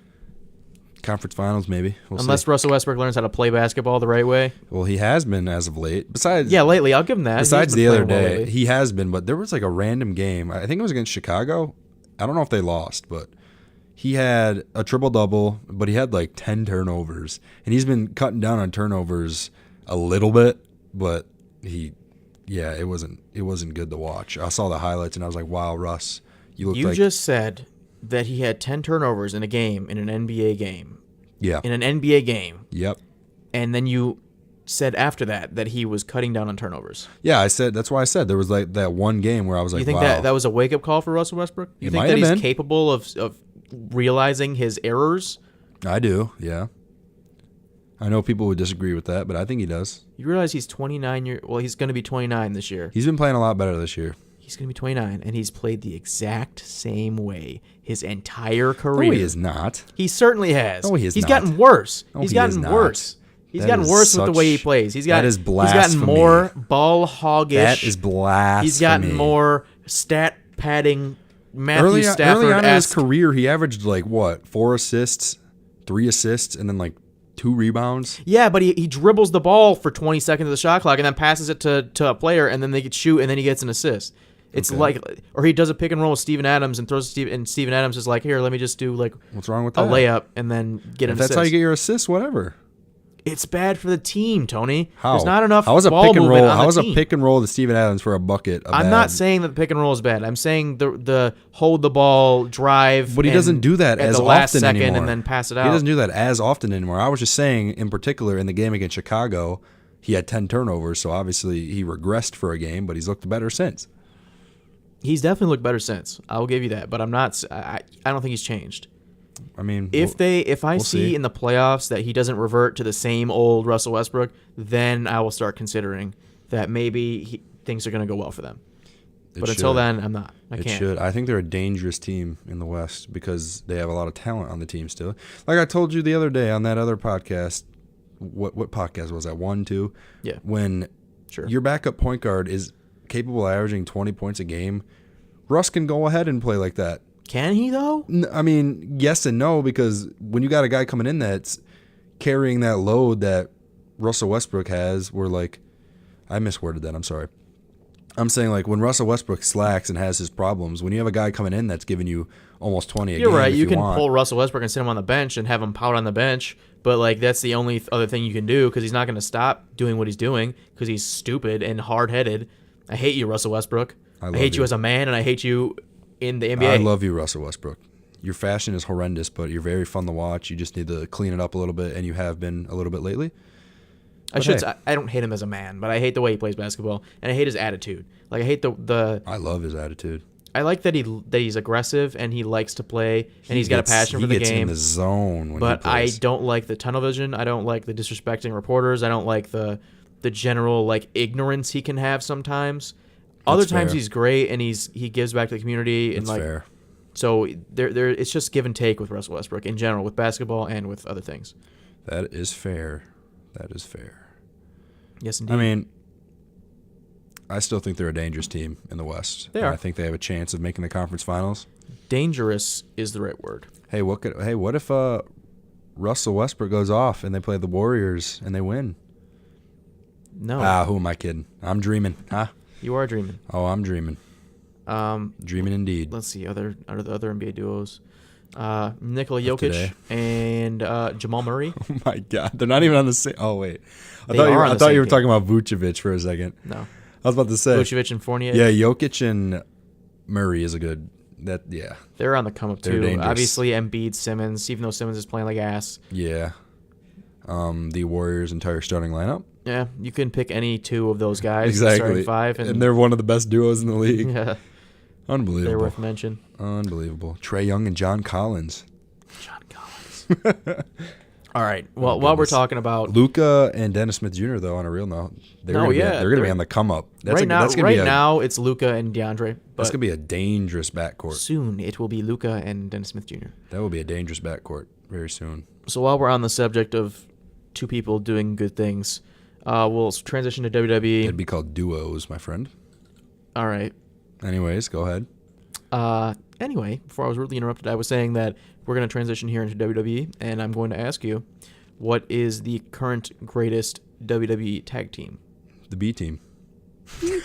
Conference finals, maybe. We'll
Unless
see.
Russell Westbrook learns how to play basketball the right way.
Well, he has been as of late. Besides,
Yeah, lately. I'll give him that.
Besides
He's
the
been
other
playing well
day,
lately.
he has been. But there was like a random game. I think it was against Chicago. I don't know if they lost, but he had a triple-double, but he had like 10 turnovers. And he's been cutting down on turnovers a little bit, but it wasn't good to watch. I saw the highlights, and I was like, wow, Russ, you
You just said that he had 10 turnovers in a game, in an NBA game.
Yeah.
In an NBA game.
Yep.
And then you said after that he was cutting down on turnovers.
Yeah, that's why I said there was like that one game where I was like,
You think
wow.
that was a wake-up call for Russell Westbrook? You
It
think
might
that
have
he's
been.
capable of realizing his errors?
I do, yeah. I know people would disagree with that, but I think he does.
You realize he's 29 well, he's going to be 29 this year.
He's been playing a lot better this year.
He's going to be 29, and he's played the exact same way his entire career.
No, he is not.
He certainly has.
No, he is
He's
not.
gotten worse.
No,
He's
he
gotten
is not.
worse. He's
That
gotten
is
worse with the way he
such-
plays. He's
that is
He's
blasphemy.
gotten more ball hoggish.
That is blasphemy.
He's gotten more stat padding. Matthew
Early
Stafford
on in his career, he averaged like what, 4 assists, 3 assists, and then like 2 rebounds.
Yeah, but he dribbles the ball for 20 seconds of the shot clock and then passes it to a player, and then they get shoot, and then he gets an assist. It's like, or he does a pick and roll with Steven Adams and throws and Steven Adams is like, here, let me just do like
What's wrong with
a
that?
layup and then get an
If that's
assist.
how you get your assists, whatever.
It's bad for the team, Tony.
How?
There's not enough
How is a
ball
pick and
movement
roll?
on
How
the
is a
team.
pick and roll to Steven Adams for a bucket?
I'm not saying that the pick and roll is bad. I'm saying the hold the ball, drive.
But he doesn't do that
at
as
the last
often
second
anymore.
and then pass it out.
He doesn't do that as often anymore. I was just saying, in particular, in the game against Chicago, he had 10 turnovers, so obviously he regressed for a game, but he's looked better since.
He's definitely looked better since. I will give you that, but I'm not. I don't think he's changed.
I mean,
If I see
see.
in the playoffs that he doesn't revert to the same old Russell Westbrook, then I will start considering that maybe things are going to go well for them. But until then, I'm not. I
It
can't.
should. I think they're a dangerous team in the West because they have a lot of talent on the team still. Like I told you the other day on that other podcast, what podcast was that? 1, 2?
Yeah.
When
Sure.
your backup point guard is capable of averaging 20 points a game, Russ can go ahead and play like that.
Can he though?
I mean, yes and no, because when you got a guy coming in that's carrying that load that Russell Westbrook has, we're like, I misworded that. I'm sorry. I'm saying like when Russell Westbrook slacks and has his problems, when you have a guy coming in that's giving you almost 20 a game.
You're right.
if
You can
want.
pull Russell Westbrook and sit him on the bench and have him pout on the bench, but like that's the only other thing you can do because he's not going to stop doing what he's doing because he's stupid and hard-headed. I hate you, Russell Westbrook. I hate you as a man, and I hate you in the NBA.
I love you, Russell Westbrook. Your fashion is horrendous, but you're very fun to watch. You just need to clean it up a little bit, and you have been a little bit lately.
I don't hate him as a man, but I hate the way he plays basketball, and I hate his attitude. Like I hate the.
I love his attitude.
I like that he's aggressive and he likes to play and he's got a passion for the
He gets
game.
in the zone when
But
he plays.
I don't like the tunnel vision. I don't like the disrespecting reporters. I don't like the general like ignorance he can have sometimes. Other times he's great and he gives back to the community and
That's
like
fair.
so there it's just give and take with Russell Westbrook in general with basketball and with other things.
That is fair. That is fair.
Yes, indeed.
I mean, I still think they're a dangerous team in the West.
They are.
I think they have a chance of making the conference finals.
Dangerous is the right word.
Hey, what if Russell Westbrook goes off and they play the Warriors and they win?
No.
Who am I kidding? I'm dreaming.
You are dreaming.
Oh, I'm dreaming. Dreaming indeed.
Let's see other NBA duos. Nikola
today.
Jokic and Jamal Murray.
Oh my God, they're not even on the same. Oh wait, I
They are on
thought
the same
you were
team.
talking about Vucevic for a second.
No.
I was about to say
Vucevic and Fournier.
Yeah, Jokic and Murray is a good. Yeah.
They're on the come up
They're
too.
dangerous.
Obviously, Embiid, Simmons, even though Simmons is playing like ass.
Yeah. The Warriors' entire starting lineup.
Yeah, you can pick any two of those guys.
Exactly.
Starting five,
and they're one of the best duos in the league.
yeah.
Unbelievable.
They're worth mention.
Unbelievable. Trae Young and John Collins.
John Collins. All right. Well, while we're talking about
Luka and Dennis Smith Jr., though, on a real note, they're going to be on the come up.
Now it's Luka and DeAndre.
That's going to be a dangerous backcourt.
Soon it will be Luka and Dennis Smith Jr.
That will be a dangerous backcourt very soon.
So while we're on the subject of two people doing good things, we'll transition to WWE.
It'd be called duos, my friend.
All right.
Anyways, go ahead.
Anyway, before I was rudely interrupted, I was saying that we're going to transition here into WWE, and I'm going to ask you, what is the current greatest WWE tag team?
The B team.
B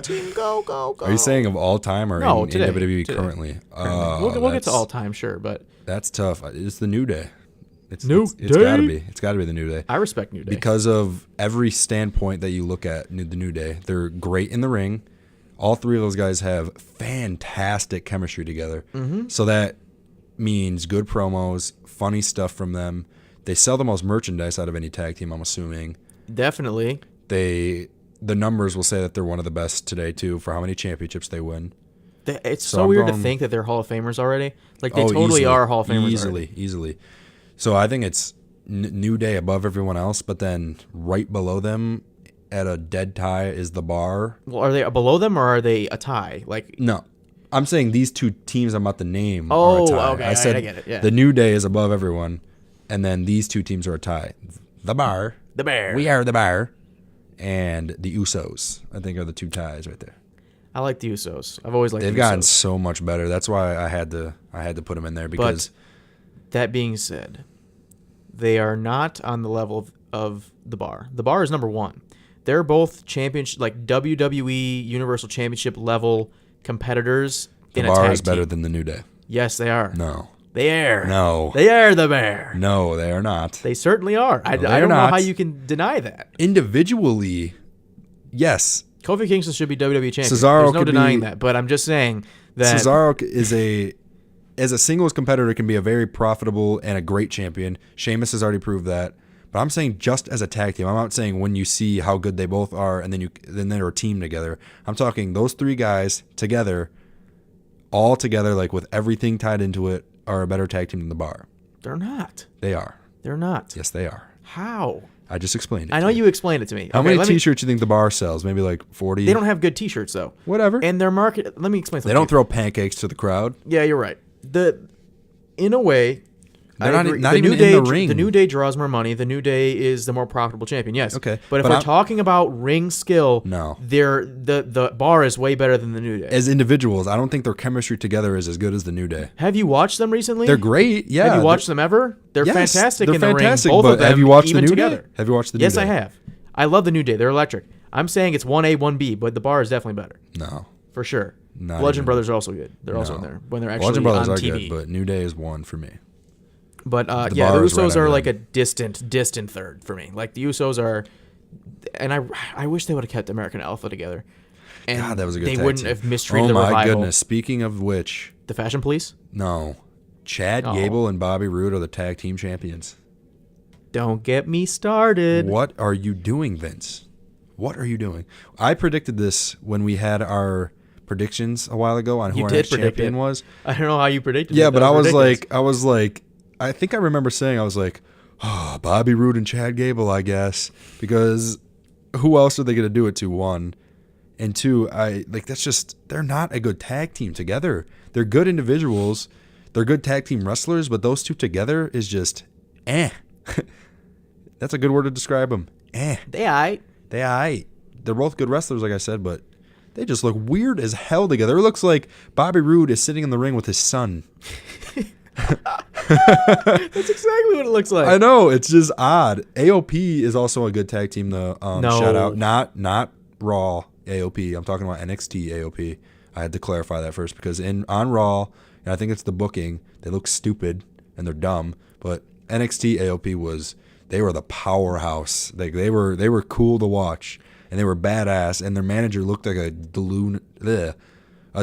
team, go, go, go.
Are you saying of all time or in WWE currently?
We'll get to all time, sure, but
that's tough. It's the New Day. It's gotta be. It's gotta be the New Day.
I respect New Day
because of every standpoint that you look at. The New Day, they're great in the ring. All three of those guys have fantastic chemistry together.
Mm-hmm.
So that means good promos, funny stuff from them. They sell the most merchandise out of any tag team, I'm assuming.
Definitely.
The numbers will say that they're one of the best today, too, for how many championships they win.
It's so weird to think that they're Hall of Famers already. Like, they totally are Hall of Famers
Easily. So I think it's New Day above everyone else, but then right below them at a dead tie is the Bar.
Well, are they below them or are they a tie?
No. I'm saying these two teams I'm about to name are a tie.
Okay.
I said
I get it. Yeah.
The New Day is above everyone, and then these two teams are a tie. The Bar.
The Bear.
We are the Bar. And the Usos, I think, are the two ties right there.
I like the Usos. I've always liked the Usos.
They've gotten so much better. That's why I had to put them in there because.
But that being said, they are not on the level of the Bar. The Bar is number one. They're both WWE Universal Championship level competitors in a tag team.
The Bar is better than the New Day.
Yes, they are.
No.
They are.
No.
They are the Bear.
No, they are not.
They certainly are. I don't know how you can deny that.
Individually, yes.
Kofi Kingston should be WWE champion. There's no denying that. But I'm just saying that
Cesaro as a singles competitor can be a very profitable and a great champion. Sheamus has already proved that. But I'm saying just as a tag team. I'm not saying when you see how good they both are and then they're a team together. I'm talking those three guys together, all together, like with everything tied into it, are a better tag team than the Bar.
They're not.
They are.
They're not.
Yes, they are.
How?
I just explained it.
I know you explained it to me.
How many T-shirts do you think the Bar sells? Maybe like 40?
They don't have good T-shirts, though.
Whatever.
And their market... Let me explain something.
They don't throw pancakes to the crowd.
Yeah, you're right. In a way...
They're not even in the ring.
The New Day draws more money. The New Day is the more profitable champion. Yes.
Okay.
But if we're talking about ring skill,
no.
The Bar is way better than the New Day.
As individuals, I don't think their chemistry together is as good as the New Day.
Have you watched them recently?
They're great. Yeah.
Have you watched them ever? They're fantastic in the ring. Both of them,
have you watched the New
together.
Day? Have you watched the New Day?
Yes, I have. I love the New Day. They're electric. I'm saying it's 1A, 1B, but the Bar is definitely better.
No.
For sure. Bludgeon Brothers are also good. They're also in there when they're actually on TV.
Bludgeon Brothers are good, but New Day is one for me.
But the Usos are like a distant third for me. Like the Usos are, and I wish they would have kept American Alpha together. And
God, that was a good tag
They wouldn't
team.
have mistreated the Revival.
Oh my goodness! Speaking of which,
the Fashion Police?
No, Chad Gable and Bobby Roode are the tag team champions.
Don't get me started.
What are you doing, Vince? What are you doing? I predicted this when we had our predictions a while ago on who our next champion was.
I don't know how you predicted.
Yeah, but I was like. I think I remember saying, I was like, oh, Bobby Roode and Chad Gable, I guess. Because who else are they going to do it to, one? And two, they're not a good tag team together. They're good individuals. They're good tag team wrestlers, but those two together is just, That's a good word to describe them.
They aight.
They're both good wrestlers, like I said, but they just look weird as hell together. It looks like Bobby Roode is sitting in the ring with his son.
That's exactly what it looks like.
I know, it's just odd. AOP is also a good tag team though.
No.
Shout out, not Raw AOP. I'm talking about NXT AOP. I had to clarify that first because on Raw, and I think it's the booking, they look stupid and they're dumb. But NXT AOP they were the powerhouse. Like they were cool to watch and they were badass. And their manager looked like a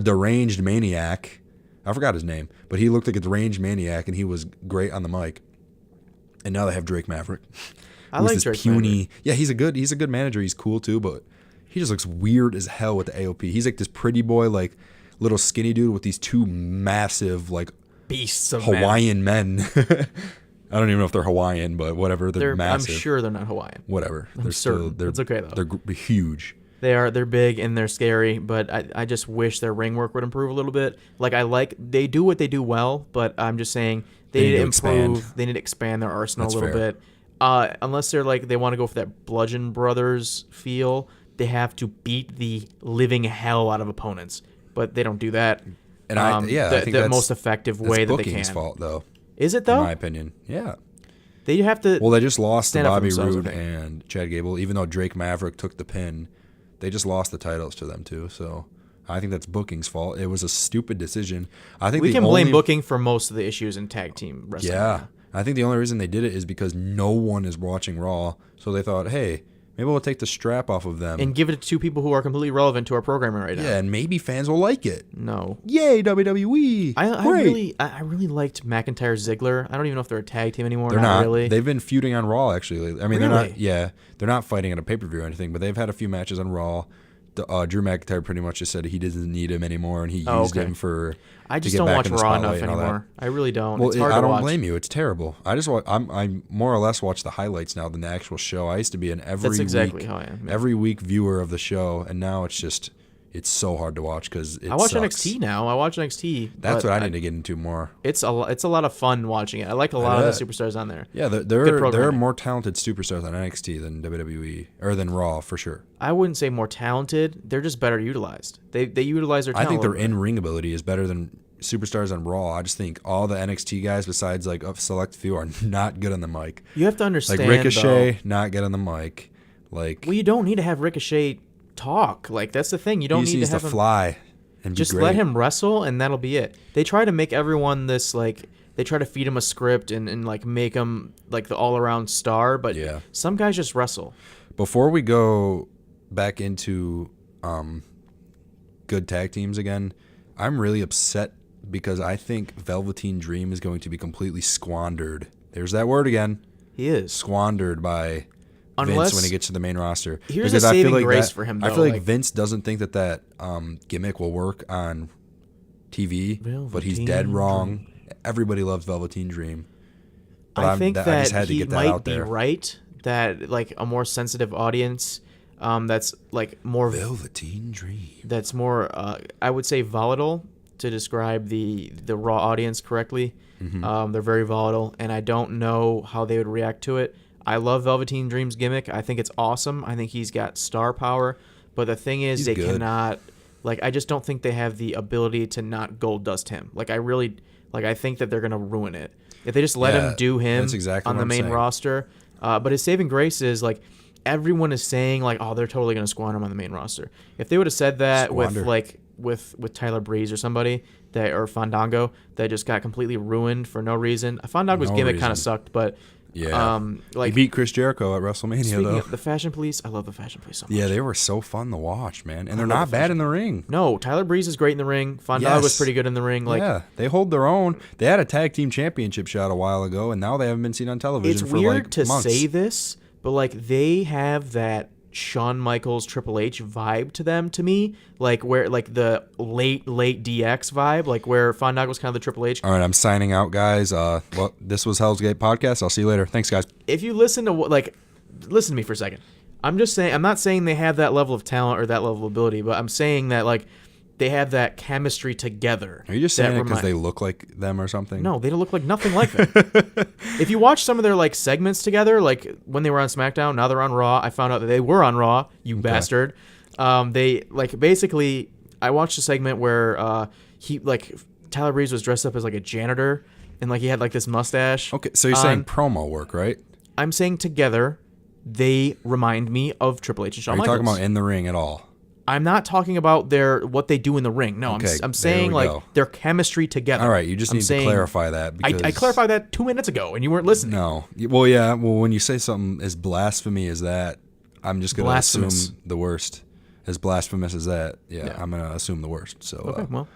deranged maniac. I forgot his name, but he looked like a deranged maniac, and he was great on the mic. And now they have Drake Maverick.
I like Drake Maverick.
Yeah, he's a good manager. He's cool too, but he just looks weird as hell with the AOP. He's like this pretty boy, like little skinny dude with these two massive like
beasts of
Hawaiian men. I don't even know if they're Hawaiian, but whatever. They're massive.
I'm sure they're not Hawaiian.
Whatever.
I'm certain. It's okay though.
They're huge.
They're big and they're scary, but I just wish their ring work would improve a little bit. Like they do what they do well, but I'm just saying they need to improve. Expand. They need to expand their arsenal a little bit. Unless they're like they want to go for that Bludgeon Brothers feel, they have to beat the living hell out of opponents. But they don't do that.
And I think
the most effective way that they can.
Booking's fault though.
Is it though?
In my opinion, yeah.
They have to.
Well, they just lost to Bobby Roode and Chad Gable, even though Drake Maverick took the pin. They just lost the titles to them too, so I think that's booking's fault. It was a stupid decision. I think
we can blame booking for most of the issues in tag team wrestling.
Yeah, I think the only reason they did it is because no one is watching Raw, so they thought, hey, maybe we'll take the strap off of them
and give it to people who are completely relevant to our programming right now.
Yeah, and maybe fans will like it.
No,
yay WWE!
I really liked McIntyre Ziggler. I don't even know if they're a tag team anymore.
They're not.
Really.
They've been feuding on Raw actually. I mean, they're not. Yeah, they're not fighting at a pay-per-view or anything, but they've had a few matches on Raw. Drew McIntyre pretty much just said he doesn't need him anymore, and he used him for.
I just don't watch Raw enough anymore. I really don't. Well, it's hard to watch.
I don't blame you. It's terrible. I more or less watch the highlights now than the actual show. I used to be an every week viewer of the show, and now it's so hard to watch because
I watch NXT now. I watch NXT.
That's what I need to get into more.
It's a lot of fun watching it. I like a lot of the superstars on there.
Yeah, there are more talented superstars on NXT than WWE or than Raw for sure.
I wouldn't say more talented. They're just better utilized. They utilize their talent.
I think their in-ring ability is better than superstars on Raw. I just think all the NXT guys besides like a select few are not good on the mic.
You have to understand
like Ricochet, not good on the mic. Like
you don't need to have Ricochet talk. Like that's the thing. You don't need to have him
fly and
just
be great.
Let him wrestle and that'll be it. They try to make everyone this like they try to feed him a script and like make him like the all-around star, but some guys just wrestle.
Before we go back into good tag teams again, I'm really upset because I think Velveteen Dream is going to be completely squandered. There's that word again.
He is
squandered by Vince when he gets to the main roster.
Here's because a saving grace for him, though.
I feel like Vince doesn't think that gimmick will work on TV, but he's dead wrong. Everybody loves Velveteen Dream. But
I think that he might be right, that like a more sensitive audience that's like more
Velveteen Dream.
That's more I would say volatile to describe the Raw audience correctly. Mm-hmm. They're very volatile, and I don't know how they would react to it. I love Velveteen Dream's gimmick. I think it's awesome. I think he's got star power. But the thing is, they cannot. Like, I just don't think they have the ability to not gold dust him. Like, I think that they're gonna ruin it if they just let him do him on the main roster. But his saving grace is like everyone is saying like, oh, they're totally gonna squander him on the main roster. If they would have said that with Tyler Breeze or somebody or Fandango that just got completely ruined for no reason. Fandango's gimmick kind of sucked, but
he beat Chris Jericho at WrestleMania.
Speaking of the Fashion Police, I love the Fashion Police so much.
Yeah, they were so fun to watch, man, and they're not bad in the ring.
No, Tyler Breeze is great in the ring. Fandango was pretty good in the ring. Like,
they hold their own. They had a tag team championship shot a while ago, and now they haven't been seen on television for like months.
It's weird to say this, but like they have that Shawn Michaels Triple H vibe to them, to me, like where like the late DX vibe, like where Fandango's kind of the Triple H.
All right, I'm signing out, guys. Well, this was Hell's Gate Podcast. I'll see you later. Thanks, guys.
If you listen to listen to me for a second. I'm just saying, I'm not saying they have that level of talent or that level of ability, but I'm saying that like they have that chemistry together.
Are you just saying it because they look like them or something?
No, they don't look like nothing like them. If you watch some of their like segments together, like when they were on SmackDown, now they're on Raw. I found out that they were on Raw. You bastard. They like basically. I watched a segment where he like Tyler Breeze was dressed up as like a janitor and like he had like this mustache.
Okay, so you're saying promo work, right?
I'm saying together, they remind me of Triple H and Shawn Michaels.
Are you talking about in the ring at all?
I'm not talking about what they do in the ring. No, okay, I'm saying like their chemistry together.
All right, you just need to clarify that. Because
I clarified that 2 minutes ago, and you weren't listening.
No. Well, yeah. Well, when you say something as blasphemy as that, I'm just going to assume the worst. As blasphemous as that, I'm going to assume the worst. So,
okay,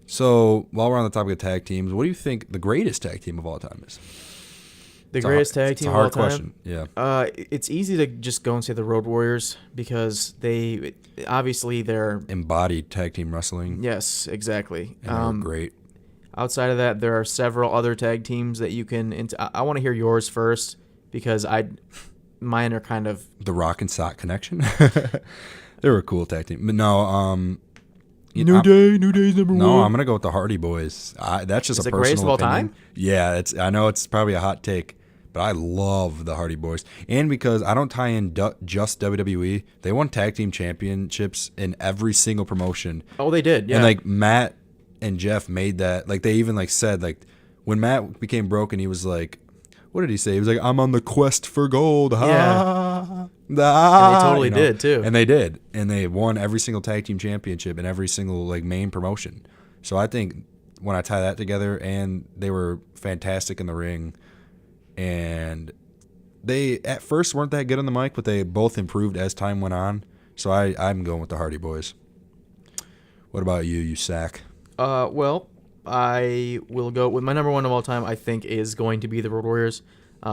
So, while we're on the topic of tag teams, what do you think the greatest tag team of all time is?
The greatest tag team of all time?
It's a hard question. Yeah.
It's easy to just go and say the Road Warriors because they're
embodied tag team wrestling.
Yes, exactly.
And they're great.
Outside of that, there are several other tag teams that you can. I want to hear yours first because mine are kind of
the Rock and Sock Connection. They were a cool tag team, but no.
New Day's number one.
No, I'm gonna go with the Hardy Boys. That's just a personal
greatest of all
opinion.
time?
Yeah, I know it's probably a hot take, but I love the Hardy Boys, and because I don't tie in just WWE, they won tag team championships in every single promotion.
Oh, they did. Yeah,
and like Matt and Jeff made that. Like they even like said like when Matt became broken, he was like, what did he say? He was like, I'm on the quest for gold.
Yeah.
And
they totally did too.
And they did. And they won every single tag team championship in every single like main promotion. So I think when I tie that together, and they were fantastic in the ring, and they at first weren't that good on the mic, but they both improved as time went on. So I'm going with the Hardy Boys. What about you sack?
Well, I will go with my number one of all time. I think is going to be the Road Warriors,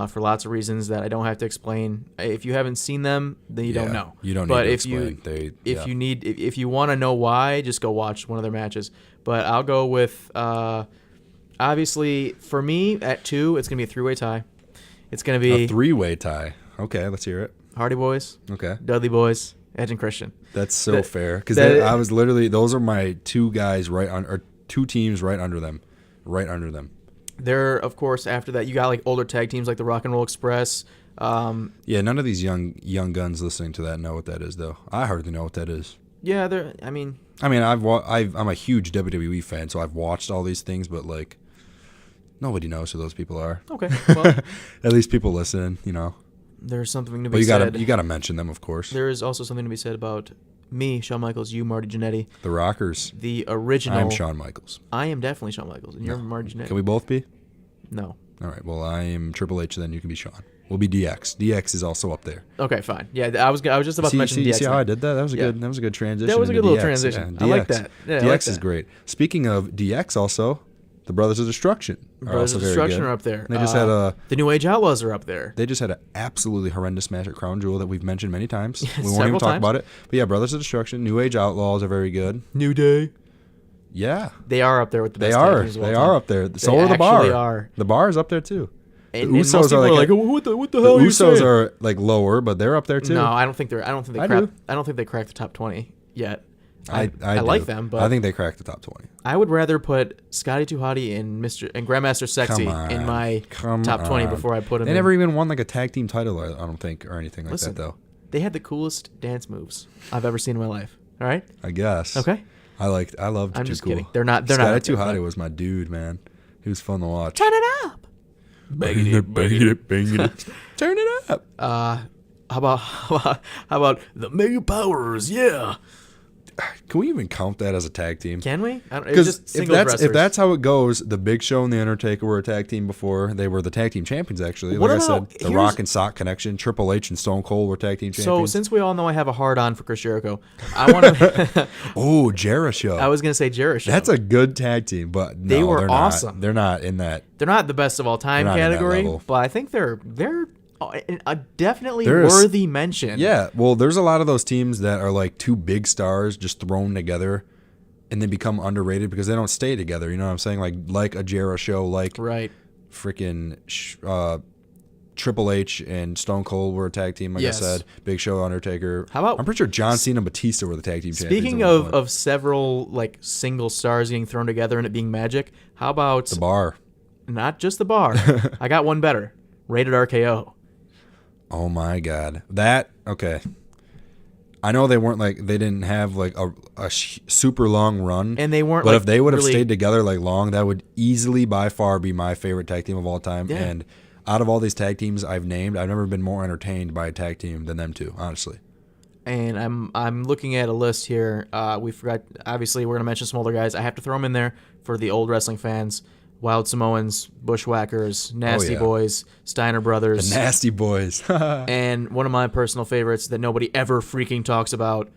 for lots of reasons that I don't have to explain. If you haven't seen them, then you don't know.
You don't need to explain.
If you want to know why, just go watch one of their matches. But I'll go with obviously for me at 2, it's gonna be a 3-way tie. It's gonna be
a 3-way tie. Okay, let's hear it.
Hardy Boys.
Okay.
Dudley Boys. Edge and Christian.
That's so fair because I was literally those are my 2 guys or 2 teams right under them.
There, of course, after that, you got like older tag teams like the Rock and Roll Express.
Yeah, none of these young guns listening to that know what that is, though. I hardly know what that is.
Yeah, I'm
a huge WWE fan, so I've watched all these things, but like nobody knows who those people are.
Okay, well,
at least people listen, you know.
There's something to be said.
But you gotta mention them, of course.
There is also something to be said about me, Shawn Michaels, you, Marty Jannetty.
The Rockers.
The original.
I'm Shawn Michaels.
I am definitely Shawn Michaels, and you're Marty Jannetty.
Can we both be?
No.
All right. Well, I am Triple H, then you can be Shawn. We'll be DX. DX is also up there.
Okay, fine. Yeah, I was just about to mention DX.
See how I did that? That was a good transition.
That was a good little
DX.
transition.
Yeah,
I like that. Yeah,
DX is great. Speaking of DX, also, the Brothers of Destruction are also very good.
Are up there.
They just had
the New Age Outlaws are up there.
They just had an absolutely horrendous match at Crown Jewel that we've mentioned many times. We won't
Several
even talk
times.
about it. But yeah, Brothers of Destruction, New Age Outlaws are very good.
New Day.
Yeah.
They are up there with the best
tag
teams of all
They
time.
are up there. So are the Bar.
Are.
The Bar is up there too.
And most people are like, what the hell are you saying?
Usos are like lower, but they're up there too.
No, I don't think they cracked the top 20 yet. I like them, but
I think they cracked the top 20.
I would rather put Scotty 2 Hotty and Grandmaster Sexy in my top 20 before I put them.
They never even won like a tag team title, I don't think, or anything like that though.
They had the coolest dance moves I've ever seen in my life. All right,
I guess.
Okay.
I loved.
I'm just
cool.
kidding. They're not.
Scotty 2 Hotty was my dude, man. He was fun to watch.
Turn it up.
Bang it. Turn it up.
How about the Mega Powers? Yeah.
Can we even count that as a tag team?
Can we? Because
if that's how it goes, the Big Show and the Undertaker were a tag team before. They were the tag team champions, actually. Like I said, the Rock and Sock Connection, Triple H and Stone Cold were tag team champions.
So since we all know I have a hard-on for Chris Jericho, I want to...
Oh, Jericho.
I was going to say Jericho.
That's a good tag team, but no,
they were awesome.
They're not in that.
They're not the best of all time category, but I think they're a definitely worthy mention.
Yeah, well, there's a lot of those teams that are like 2 big stars just thrown together, and they become underrated because they don't stay together. You know what I'm saying? Like a Jericho, like freaking Triple H and Stone Cold were a tag team. Like I said, Big Show, Undertaker.
How about?
I'm pretty sure John Cena and Batista were the tag team champions.
Speaking of several like single stars getting thrown together and it being magic, how about
the Bar?
Not just the Bar. I got one better. Rated RKO.
Oh my God. Okay. I know they didn't have like a super long run.
And they weren't,
but if they would have stayed together like long, that would easily by far be my favorite tag team of all time. Yeah. And out of all these tag teams I've named, I've never been more entertained by a tag team than them two, honestly.
And I'm looking at a list here. We forgot, obviously we're going to mention some older guys. I have to throw them in there for the old wrestling fans. Wild Samoans, Bushwhackers, Nasty Boys, Steiner Brothers.
The Nasty Boys.
And one of my personal favorites that nobody ever freaking talks about,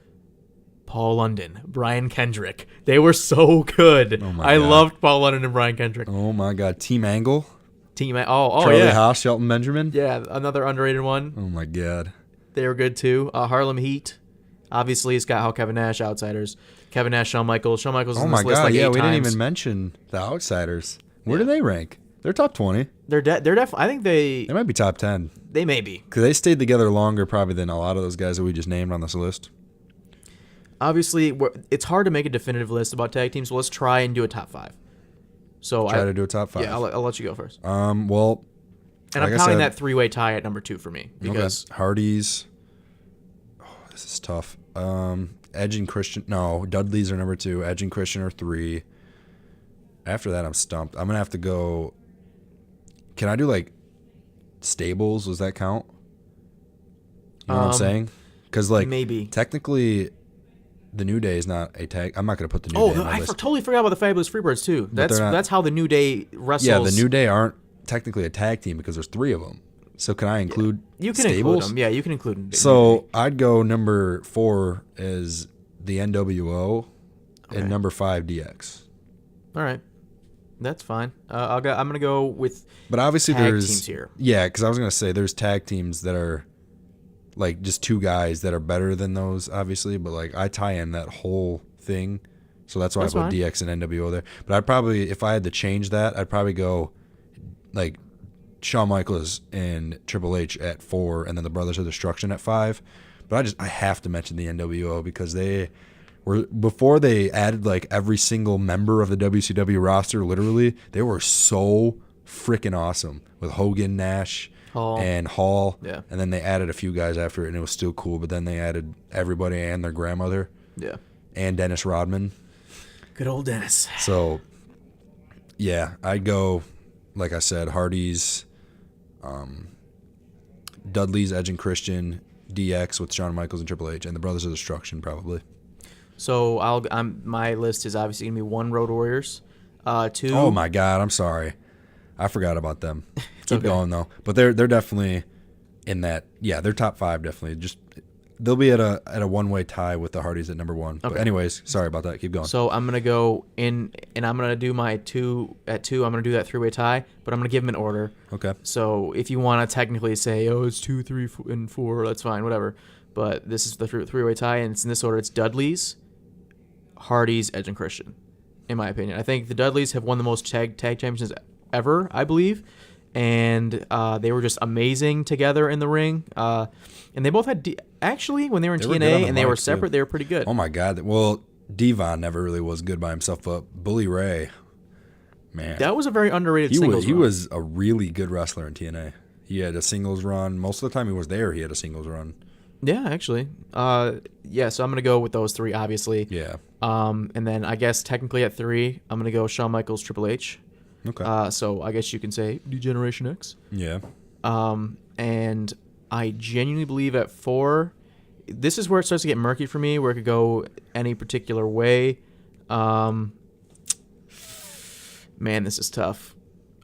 Paul London, Brian Kendrick. They were so good. I loved Paul London and Brian Kendrick.
Oh, my God. Team Angle?
team.
Charlie Haas, Shelton Benjamin.
Yeah, another underrated one.
Oh my God.
They were good too. Harlem Heat. Obviously, Scott Hall, Kevin Nash, outsiders. Kevin Nash, Shawn Michaels. Shawn Michaels is on this list like 8 times.
We didn't even mention the outsiders. Where do they rank? They're top 20.
They're definitely. I think they
might be top 10.
They may be
because they stayed together longer probably than a lot of those guys that we just named on this list.
Obviously, it's hard to make a definitive list about tag teams. So let's try and do a top 5. So
try to do a top 5.
Yeah, I'll let you go first.
Well,
and I'm counting that 3-way tie at number 2 for me because
Hardys. Oh, this is tough. Edge and Christian. No, Dudley's are number 2. Edge and Christian are 3. After that, I'm stumped. I'm gonna have to go. Can I do like stables? Does that count? You know what I'm saying? Because like
maybe
technically, the New Day is not a tag. I'm not gonna put the New Day on my list.
Totally forgot about the Fabulous Freebirds too. That's how the New Day wrestles.
Yeah, the New Day aren't technically a tag team because there's 3 of them. So can I include?
You can
stables?
include them. Yeah, you can include them.
So I'd go number 4 is the NWO, and number 5 DX.
All right. That's fine. I'm gonna go with.
But obviously
tag
there's
teams here.
Yeah, because I was gonna say there's tag teams that are like just 2 guys that are better than those, obviously. But like I tie in that whole thing, so that's why I put DX and NWO there. But I'd probably, if I had to change that, I'd probably go like Shawn Michaels and Triple H at 4, and then the Brothers of Destruction at 5. But I have to mention the NWO because they were, before they added like every single member of the WCW roster, literally, they were so freaking awesome with Hogan, Nash, and Hall.
Yeah.
And then they added a few guys after it, and it was still cool. But then they added everybody and their grandmother.
Yeah.
And Dennis Rodman.
Good old Dennis.
So, yeah, I'd go, like I said, Hardy's, Dudley's, Edge and Christian, DX with Shawn Michaels and Triple H, and the Brothers of Destruction probably.
So my list is obviously gonna be 1 Road Warriors, 2.
Oh my God, I'm sorry, I forgot about them. Keep going though, but they're definitely in that. Yeah, they're top 5 definitely. Just they'll be at a 1-way tie with the Hardys at number 1. Okay. But anyways, sorry about that. Keep going.
So I'm gonna go in, and I'm gonna do my 2 at 2. I'm gonna do that 3-way tie, but I'm gonna give them in order.
Okay.
So if you want to technically say, it's 2, 3, and 4, that's fine, whatever. But this is the 3-way tie, and it's in this order. It's Dudley's, Hardys, Edge, and Christian, in my opinion. I think the Dudleys have won the most tag championships ever, I believe. And they were just amazing together in the ring. And they both had actually, when they were in TNA and they were separate, they were pretty good.
Oh my God! Well, Devon never really was good by himself, but Bully Ray, man,
that was a very underrated singles run.
He was a really good wrestler in TNA. He had a singles run. Most of the time he was there, he had a singles run.
Yeah, actually. Yeah, so I'm gonna go with those 3, obviously.
Yeah.
And then I guess technically at 3, I'm gonna go Shawn Michaels, Triple H.
Okay.
So I guess you can say D-Generation X.
Yeah.
And I genuinely believe at 4, this is where it starts to get murky for me, where it could go any particular way. Man, this is tough.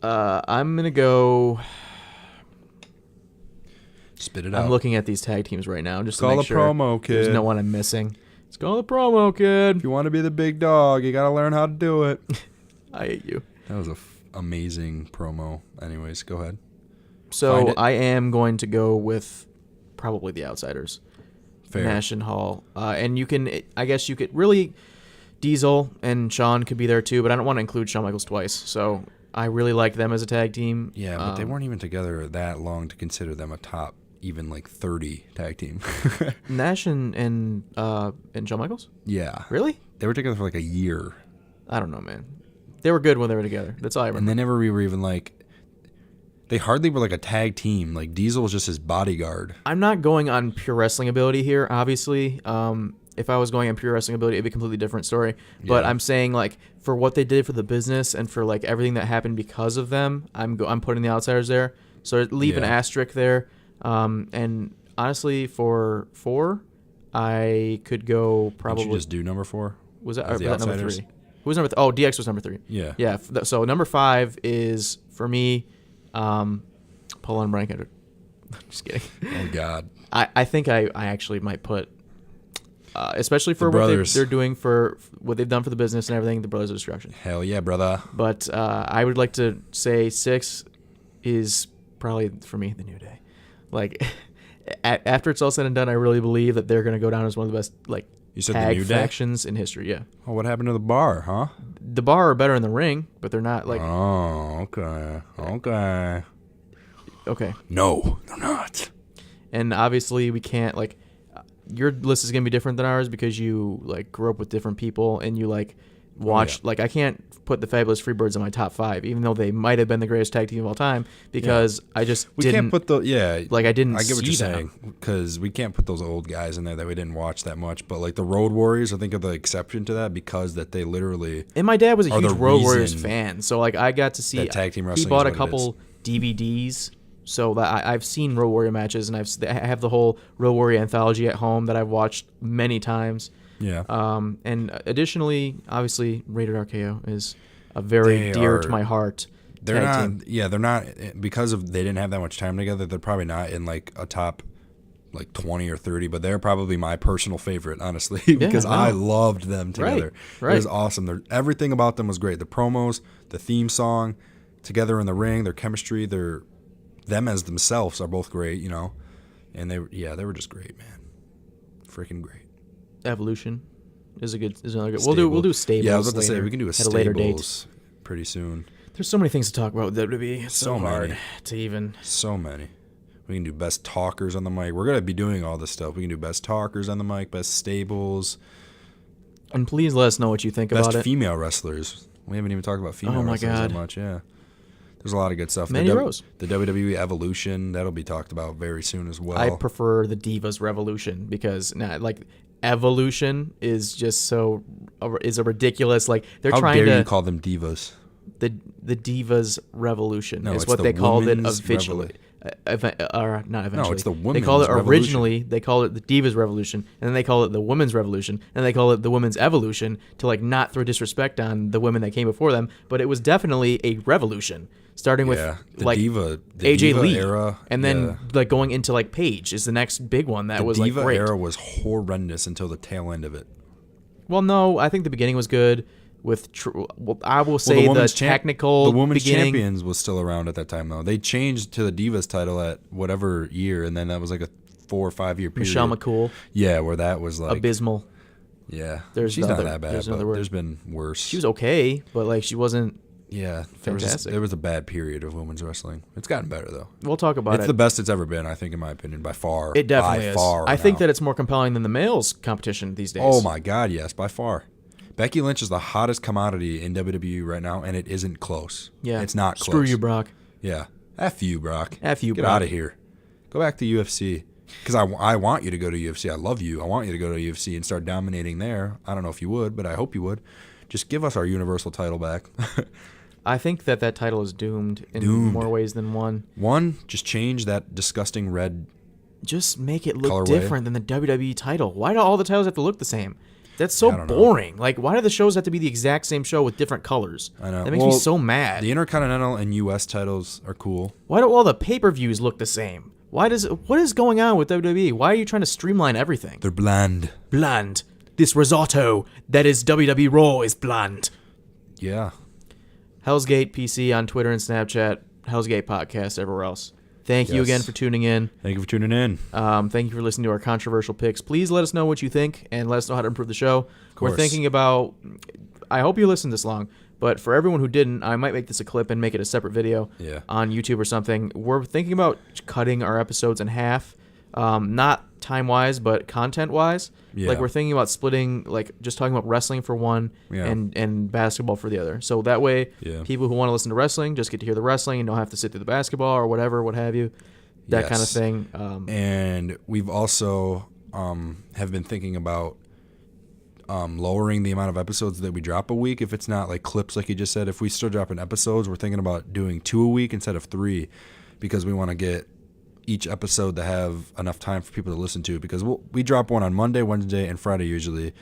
I'm gonna go.
Spit it out.
I'm looking at these tag teams right now just to
make
sure
sure promo, kid.
There's no one I'm missing. Let's call the promo, kid.
If you want to be the big dog, you got to learn how to do it.
I hate you.
That was amazing promo. Anyways, go ahead.
So I am going to go with probably the outsiders.
Fair.
Nash and Hall. And you can, I guess you could really, Diesel and Shawn could be there too, but I don't want to include Shawn Michaels twice. So I really like them as a tag team.
Yeah, but they weren't even together that long to consider them a top even like 30 tag team.
Nash and Shawn Michaels?
Yeah.
Really?
They were together for like a year.
I don't know, man. They were good when they were together. That's all I remember.
And they never were even like, they hardly were like a tag team. Like Diesel was just his bodyguard.
I'm not going on pure wrestling ability here, obviously. If I was going on pure wrestling ability, it'd be a completely different story. But yeah. I'm saying like for what they did for the business and for like everything that happened because of them, I'm putting the outsiders there. So leave an asterisk there. And honestly, for 4, I could go probably.
Did you just do number 4?
Was that number 3? Who was number? Oh, DX was number 3.
Yeah.
Yeah. So number 5 is for me, Paul and Brian Kendrick. Just kidding.
Oh God.
I think I actually might put, especially for
what
they're doing for what they've done for the business and everything, the Brothers of Destruction.
Hell yeah, brother.
But I would like to say 6, is probably, for me, the New Day. Like, after it's all said and done, I really believe that they're going to go down as one of the best tag factions in history. Yeah.
Oh, what happened to the Bar, huh?
The Bar are better in the ring, but they're not like.
Oh, okay. No, they're not.
And obviously, we can't your list is gonna be different than ours because you grew up with different people and you watched. I can't put the Fabulous Freebirds in my top 5, even though they might have been the greatest tag team of all time, because I just
can't put the I didn't.
I get what you're
saying, because we can't put those old guys in there that we didn't watch that much. But the Road Warriors, I think, are the exception to that, because that they literally.
And my dad was a huge Road Warriors fan, so I got to see
that tag team wrestling.
He bought a couple DVDs. So that I've seen Road Warrior matches, and I have the whole Road Warrior anthology at home that I've watched many times.
Yeah.
And additionally, obviously, Rated RKO is a very dear to my heart.
They're not. Team. Yeah, they're not, because they didn't have that much time together. They're probably not in a top 20 or 30, but they're probably my personal favorite, honestly, because I loved them together. Right. It was awesome. Everything about them was great. The promos, the theme song, together in the ring, their chemistry, them as themselves are both great, and they were just great, man. Freaking great.
Evolution is another good. We'll do Stables.
Yeah, I was about to say we can do a later date pretty soon.
There's so many things to talk about with WWE. It's so hard to even.
So many. We can do best talkers on the mic. We're gonna be doing all this stuff. We can do best talkers on the mic, best stables.
And please let us know what you think about it.
Best female wrestlers. We haven't even talked about female wrestlers that much. Yeah. There's a lot of good stuff.
Mandy Rose.
The WWE Evolution, that'll be talked about very soon as well.
I prefer the Divas Revolution because Evolution is just is a ridiculous they're
How
trying to.
How dare you call them divas?
The Divas Revolution is what they called it officially. Not eventually.
No, it's the women's
They called it originally.
Revolution.
They called it the Divas Revolution, and then they called it the Women's Revolution, and they call it the Women's Evolution to not throw disrespect on the women that came before them. But it was definitely a revolution, starting with
the
AJ
Diva
Lee
era,
and then going into Paige is the next big one that was
Diva
great.
era was horrendous until the tail end of it.
Well, no, I think the beginning was good. I will say the technical
the women's
beginning.
champions was still around at that time though. They changed to the Divas title at whatever year, and then that was a 4 or 5 year period.
Michelle McCool.
Yeah, where that was
abysmal.
Yeah, she's not that bad, but there's been worse.
She was okay, but she wasn't.
Yeah,
fantastic.
There was a bad period of women's wrestling. It's gotten better though.
We'll talk about it.
It's the best it's ever been, I think, in my opinion, by far.
It definitely is. I think
now.
that it's more compelling than the males competition these days.
Oh my God, yes, by far. Becky Lynch is the hottest commodity in WWE right now, and it isn't close.
Yeah,
it's not close.
Screw you, Brock.
Yeah, F you, Brock.
F you,
Get
Brock.
out of here. Go back to UFC. Because I want you to go to UFC. I love you. I want you to go to UFC and start dominating there. I don't know if you would, but I hope you would. Just give us our Universal title back.
I think that title is doomed in more ways than one.
One, just change that disgusting red.
Just make it look different than the WWE title. Why do all the titles have to look the same? That's so boring. Why do the shows have to be the exact same show with different colors?
I know.
That makes me so mad.
The Intercontinental and US titles are cool.
Why do all the pay-per-views look the same? What is going on with WWE? Why are you trying to streamline everything?
They're bland.
Bland. This risotto that is WWE Raw is bland.
Yeah.
Hell's Gate PC on Twitter and Snapchat. Hell's Gate Podcast everywhere else. Thank you again for tuning in.
Thank you for tuning in.
Thank you for listening to our controversial picks. Please let us know what you think and let us know how to improve the show.
We're
thinking about, I hope you listened this long, but for everyone who didn't, I might make this a clip and make it a separate video on YouTube or something. We're thinking about cutting our episodes in half, not time-wise, but content-wise.
Yeah.
We're thinking about splitting, just talking about wrestling for one and basketball for the other. So that way, people who want to listen to wrestling just get to hear the wrestling and don't have to sit through the basketball or whatever, what have you. That kind of thing.
And we've also have been thinking about lowering the amount of episodes that we drop a week. If it's not clips like you just said, if we start dropping episodes, we're thinking about doing 2 a week instead of 3, because we want to get each episode to have enough time for people to listen to, because we drop one on Monday, Wednesday, and Friday usually.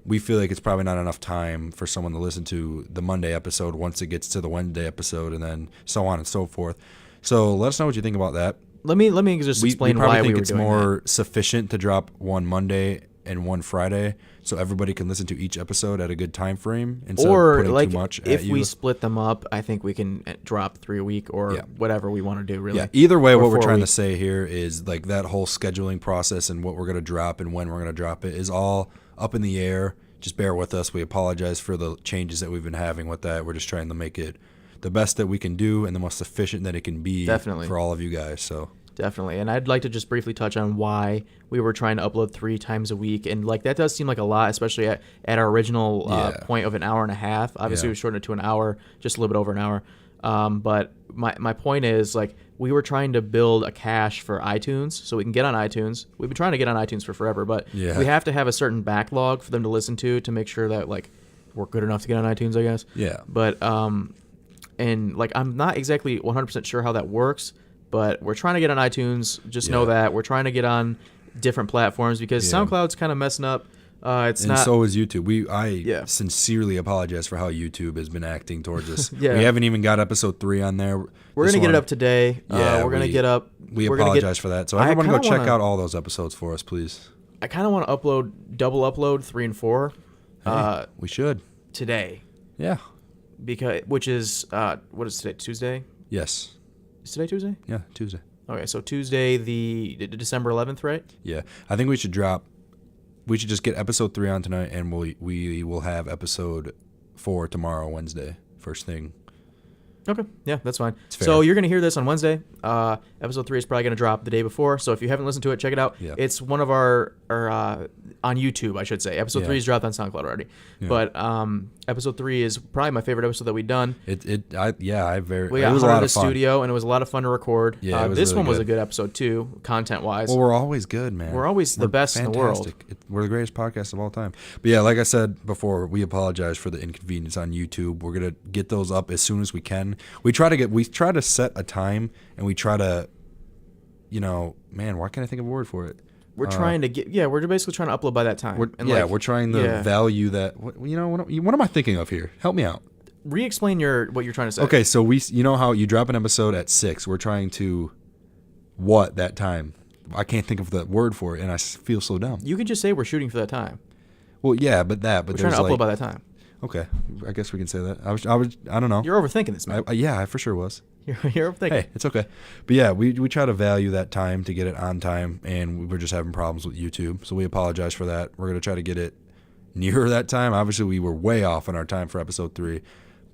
We feel like it's probably not enough time for someone to listen to the Monday episode once it gets to the Wednesday episode, and then so on and so forth. So let us know what you think about that.
Let me just explain why we were doing that.
We probably think it's more sufficient to drop one Monday and one Friday, so everybody can listen to each episode at a good time frame instead
or
of putting
like
too much
if
at you.
we split them up, I think we can drop 3 a week or whatever we want to do. Really,
either way,
or
what we're trying to say here is like that whole scheduling process and what we're gonna drop and when we're gonna drop it is all up in the air. Just bear with us. We apologize for the changes that we've been having with that. We're just trying to make it the best that we can do and the most efficient that it can be for all of you guys. So
definitely. And I'd like to just briefly touch on why we were trying to upload 3 times a week. And like that does seem like a lot, especially at our original point of an hour and a half. Obviously, we shortened it to an hour, just a little bit over an hour. But my point is, like, we were trying to build a cache for iTunes so we can get on iTunes. We've been trying to get on iTunes for forever, but we have to have a certain backlog for them to listen to make sure that, like, we're good enough to get on iTunes, I guess.
Yeah.
But, and, like, I'm not exactly 100% sure how that works, but we're trying to get on iTunes. Just know that. We're trying to get on different platforms because SoundCloud's kind of messing up.
So is YouTube. I sincerely apologize for how YouTube has been acting towards us. We haven't even got episode 3 on there.
We're gonna get it up today. We're gonna get up.
We apologize for that. So everyone go check out all those episodes for us, please.
I kind of want to double upload 3 and 4.
We should
today.
Yeah.
Which is what is today? Tuesday.
Yes.
Is today Tuesday?
Yeah, Tuesday.
Okay, so Tuesday, the December 11th, right?
Yeah, I think we should just get episode 3 on tonight, and we will have episode 4 tomorrow, Wednesday, first thing.
Okay, yeah, that's fine. So you're going to hear this on Wednesday. Episode 3 is probably going to drop the day before. So if you haven't listened to it, check it out. Yeah. It's one of our on YouTube, I should say. Episode 3 is dropped on SoundCloud already. Yeah. But episode 3 is probably my favorite episode that we've done.
We got
it was a
lot
of
the
fun. Studio, and it was a lot of fun to record.
Yeah,
this really one was a good episode too, content-wise.
Well, we're always good, man.
We're always the best in the world.
We're the greatest podcast of all time. But yeah, like I said before, we apologize for the inconvenience on YouTube. We're gonna get those up as soon as we can. We try to set a time, and we try to, man, why can't I think of a word for it?
We're trying to we're basically trying to upload by that time.
We're trying to value that. What am I thinking of here? Help me out.
Re-explain what you're trying to say.
Okay, so how you drop an episode at 6. We're trying to that time? I can't think of the word for it, and I feel so dumb.
You could just say we're shooting for that time.
Well, yeah, but we're
trying to upload by that time.
Okay, I guess we can say that. I don't know.
You're overthinking this, man.
I for sure was.
You're overthinking.
Hey, it's okay. But yeah, we try to value that time to get it on time, and we're just having problems with YouTube, so we apologize for that. We're going to try to get it nearer that time. Obviously, we were way off on our time for episode 3,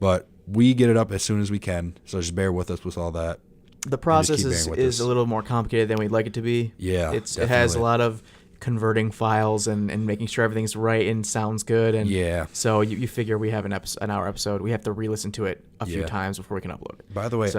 but we get it up as soon as we can, so just bear with us with all that.
The process is a little more complicated than we'd like it to be.
Yeah,
it has a lot of converting files and making sure everything's right and sounds good. And so you figure we have an hour episode. We have to re-listen to it a few times before we can upload it.
By the way,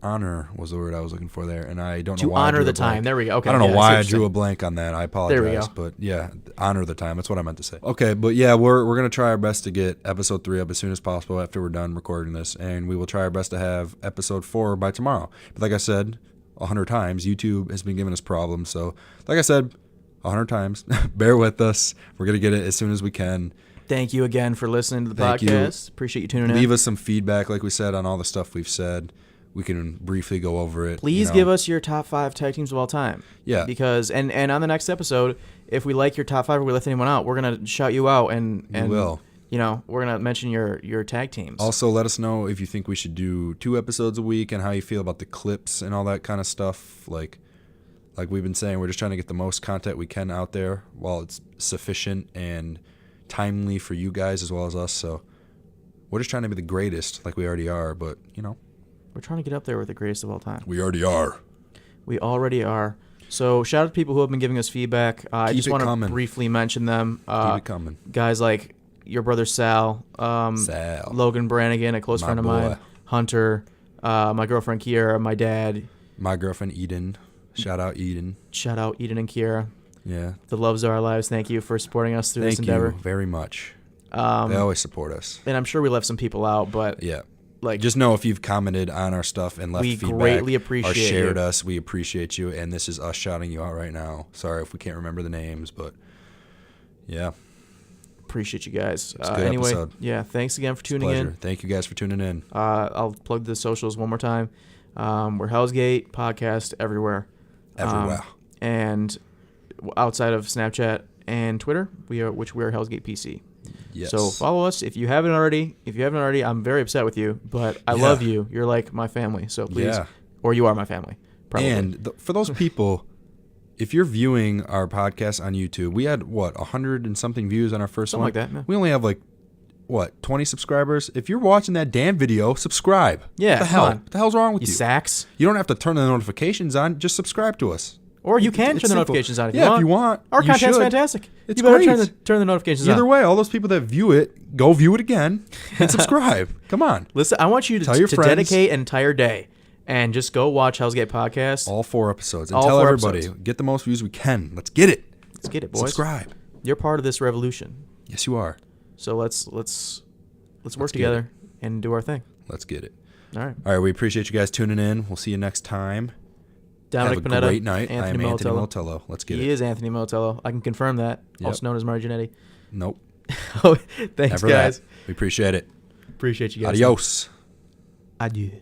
honor was the word I was looking for there, and I don't know why.
To honor the time. There we go. Okay.
I don't know why I drew a blank on that. I apologize.
There we go.
But yeah, honor the time. That's what I meant to say. Okay, but yeah, we're going to try our best to get episode 3 up as soon as possible after we're done recording this, and we will try our best to have episode 4 by tomorrow. But like I said 100 times, YouTube has been giving us problems. So like I said 100 times, bear with us. We're going to get it as soon as we can.
Thank you again for listening to the podcast. Appreciate you tuning in.
Leave us some feedback, like we said, on all the stuff we've said. We can briefly go over it.
Please give us your top 5 tag teams of all time.
Yeah.
Because and on the next episode, if we like your top 5 or we left anyone out, we're gonna shout you out and
we will.
We're gonna mention your tag teams.
Also, let us know if you think we should do 2 episodes a week and how you feel about the clips and all that kind of stuff. Like we've been saying, we're just trying to get the most content we can out there while it's sufficient and timely for you guys as well as us. So we're just trying to be the greatest, like we already are. But
we're trying to get up there with the greatest of all time.
We already are.
We already are. So shout out to people who have been giving us feedback. I just want to briefly mention them.
Keep it coming.
Guys like your brother Sal, Logan Brannigan, a close friend of mine, Hunter, my girlfriend Kiera, my dad.
My girlfriend Eden. Shout out Eden.
Shout out Eden and Kiera.
Yeah.
The loves of our lives. Thank you for supporting us through this endeavor.
Thank you very much. They always support us.
And I'm sure we left some people out, but
yeah. Just know if you've commented on our stuff and left feedback,
greatly appreciate
or shared us, we appreciate you, and this is us shouting you out right now. Sorry if we can't remember the names, but yeah.
Appreciate you guys.
It's a good episode.
Yeah, thanks again for tuning in.
Thank you guys for tuning in.
I'll plug the socials one more time. We're Hell's Gate Podcast everywhere.
Everywhere.
And outside of Snapchat and Twitter, which we are Hell's Gate PC.
Yes.
So follow us if you haven't already. I'm very upset with you, but I love you. You're like my family. So please, or you are my family. Probably.
And for those people, if you're viewing our podcast on YouTube, we had 100 and something views on our first
Something
one.
Like that. Yeah.
We only have 20 subscribers. If you're watching that damn video, subscribe.
Yeah.
What the hell? What the hell's wrong with you?
You sacks.
You don't have to turn the notifications on. Just subscribe to us.
Or you can turn the notifications on if you want.
Yeah, if you want.
Our content's fantastic.
It's
you better
great.
turn the notifications on.
Either way, all those people that view it, go view it again and subscribe. Come on.
Listen, I want you to dedicate an entire day and just go watch Hell's Gate Podcast.
All 4 episodes. And tell everybody, get the most views we can. Let's get it.
Let's get it, boys.
Subscribe.
You're part of this revolution.
Yes, you are.
So let's work together and do our thing.
Let's get it.
All right.
All right, we appreciate you guys tuning in. We'll see you next time.
Dominick
Have a
Panetta,
great night. I am Anthony Militello. Let's get it.
He is Anthony Militello. I can confirm that. Yep. Also known as Marginetti.
Nope.
Thanks,
Never
guys.
That. We appreciate it.
Appreciate you guys.
Adios.
Adieu.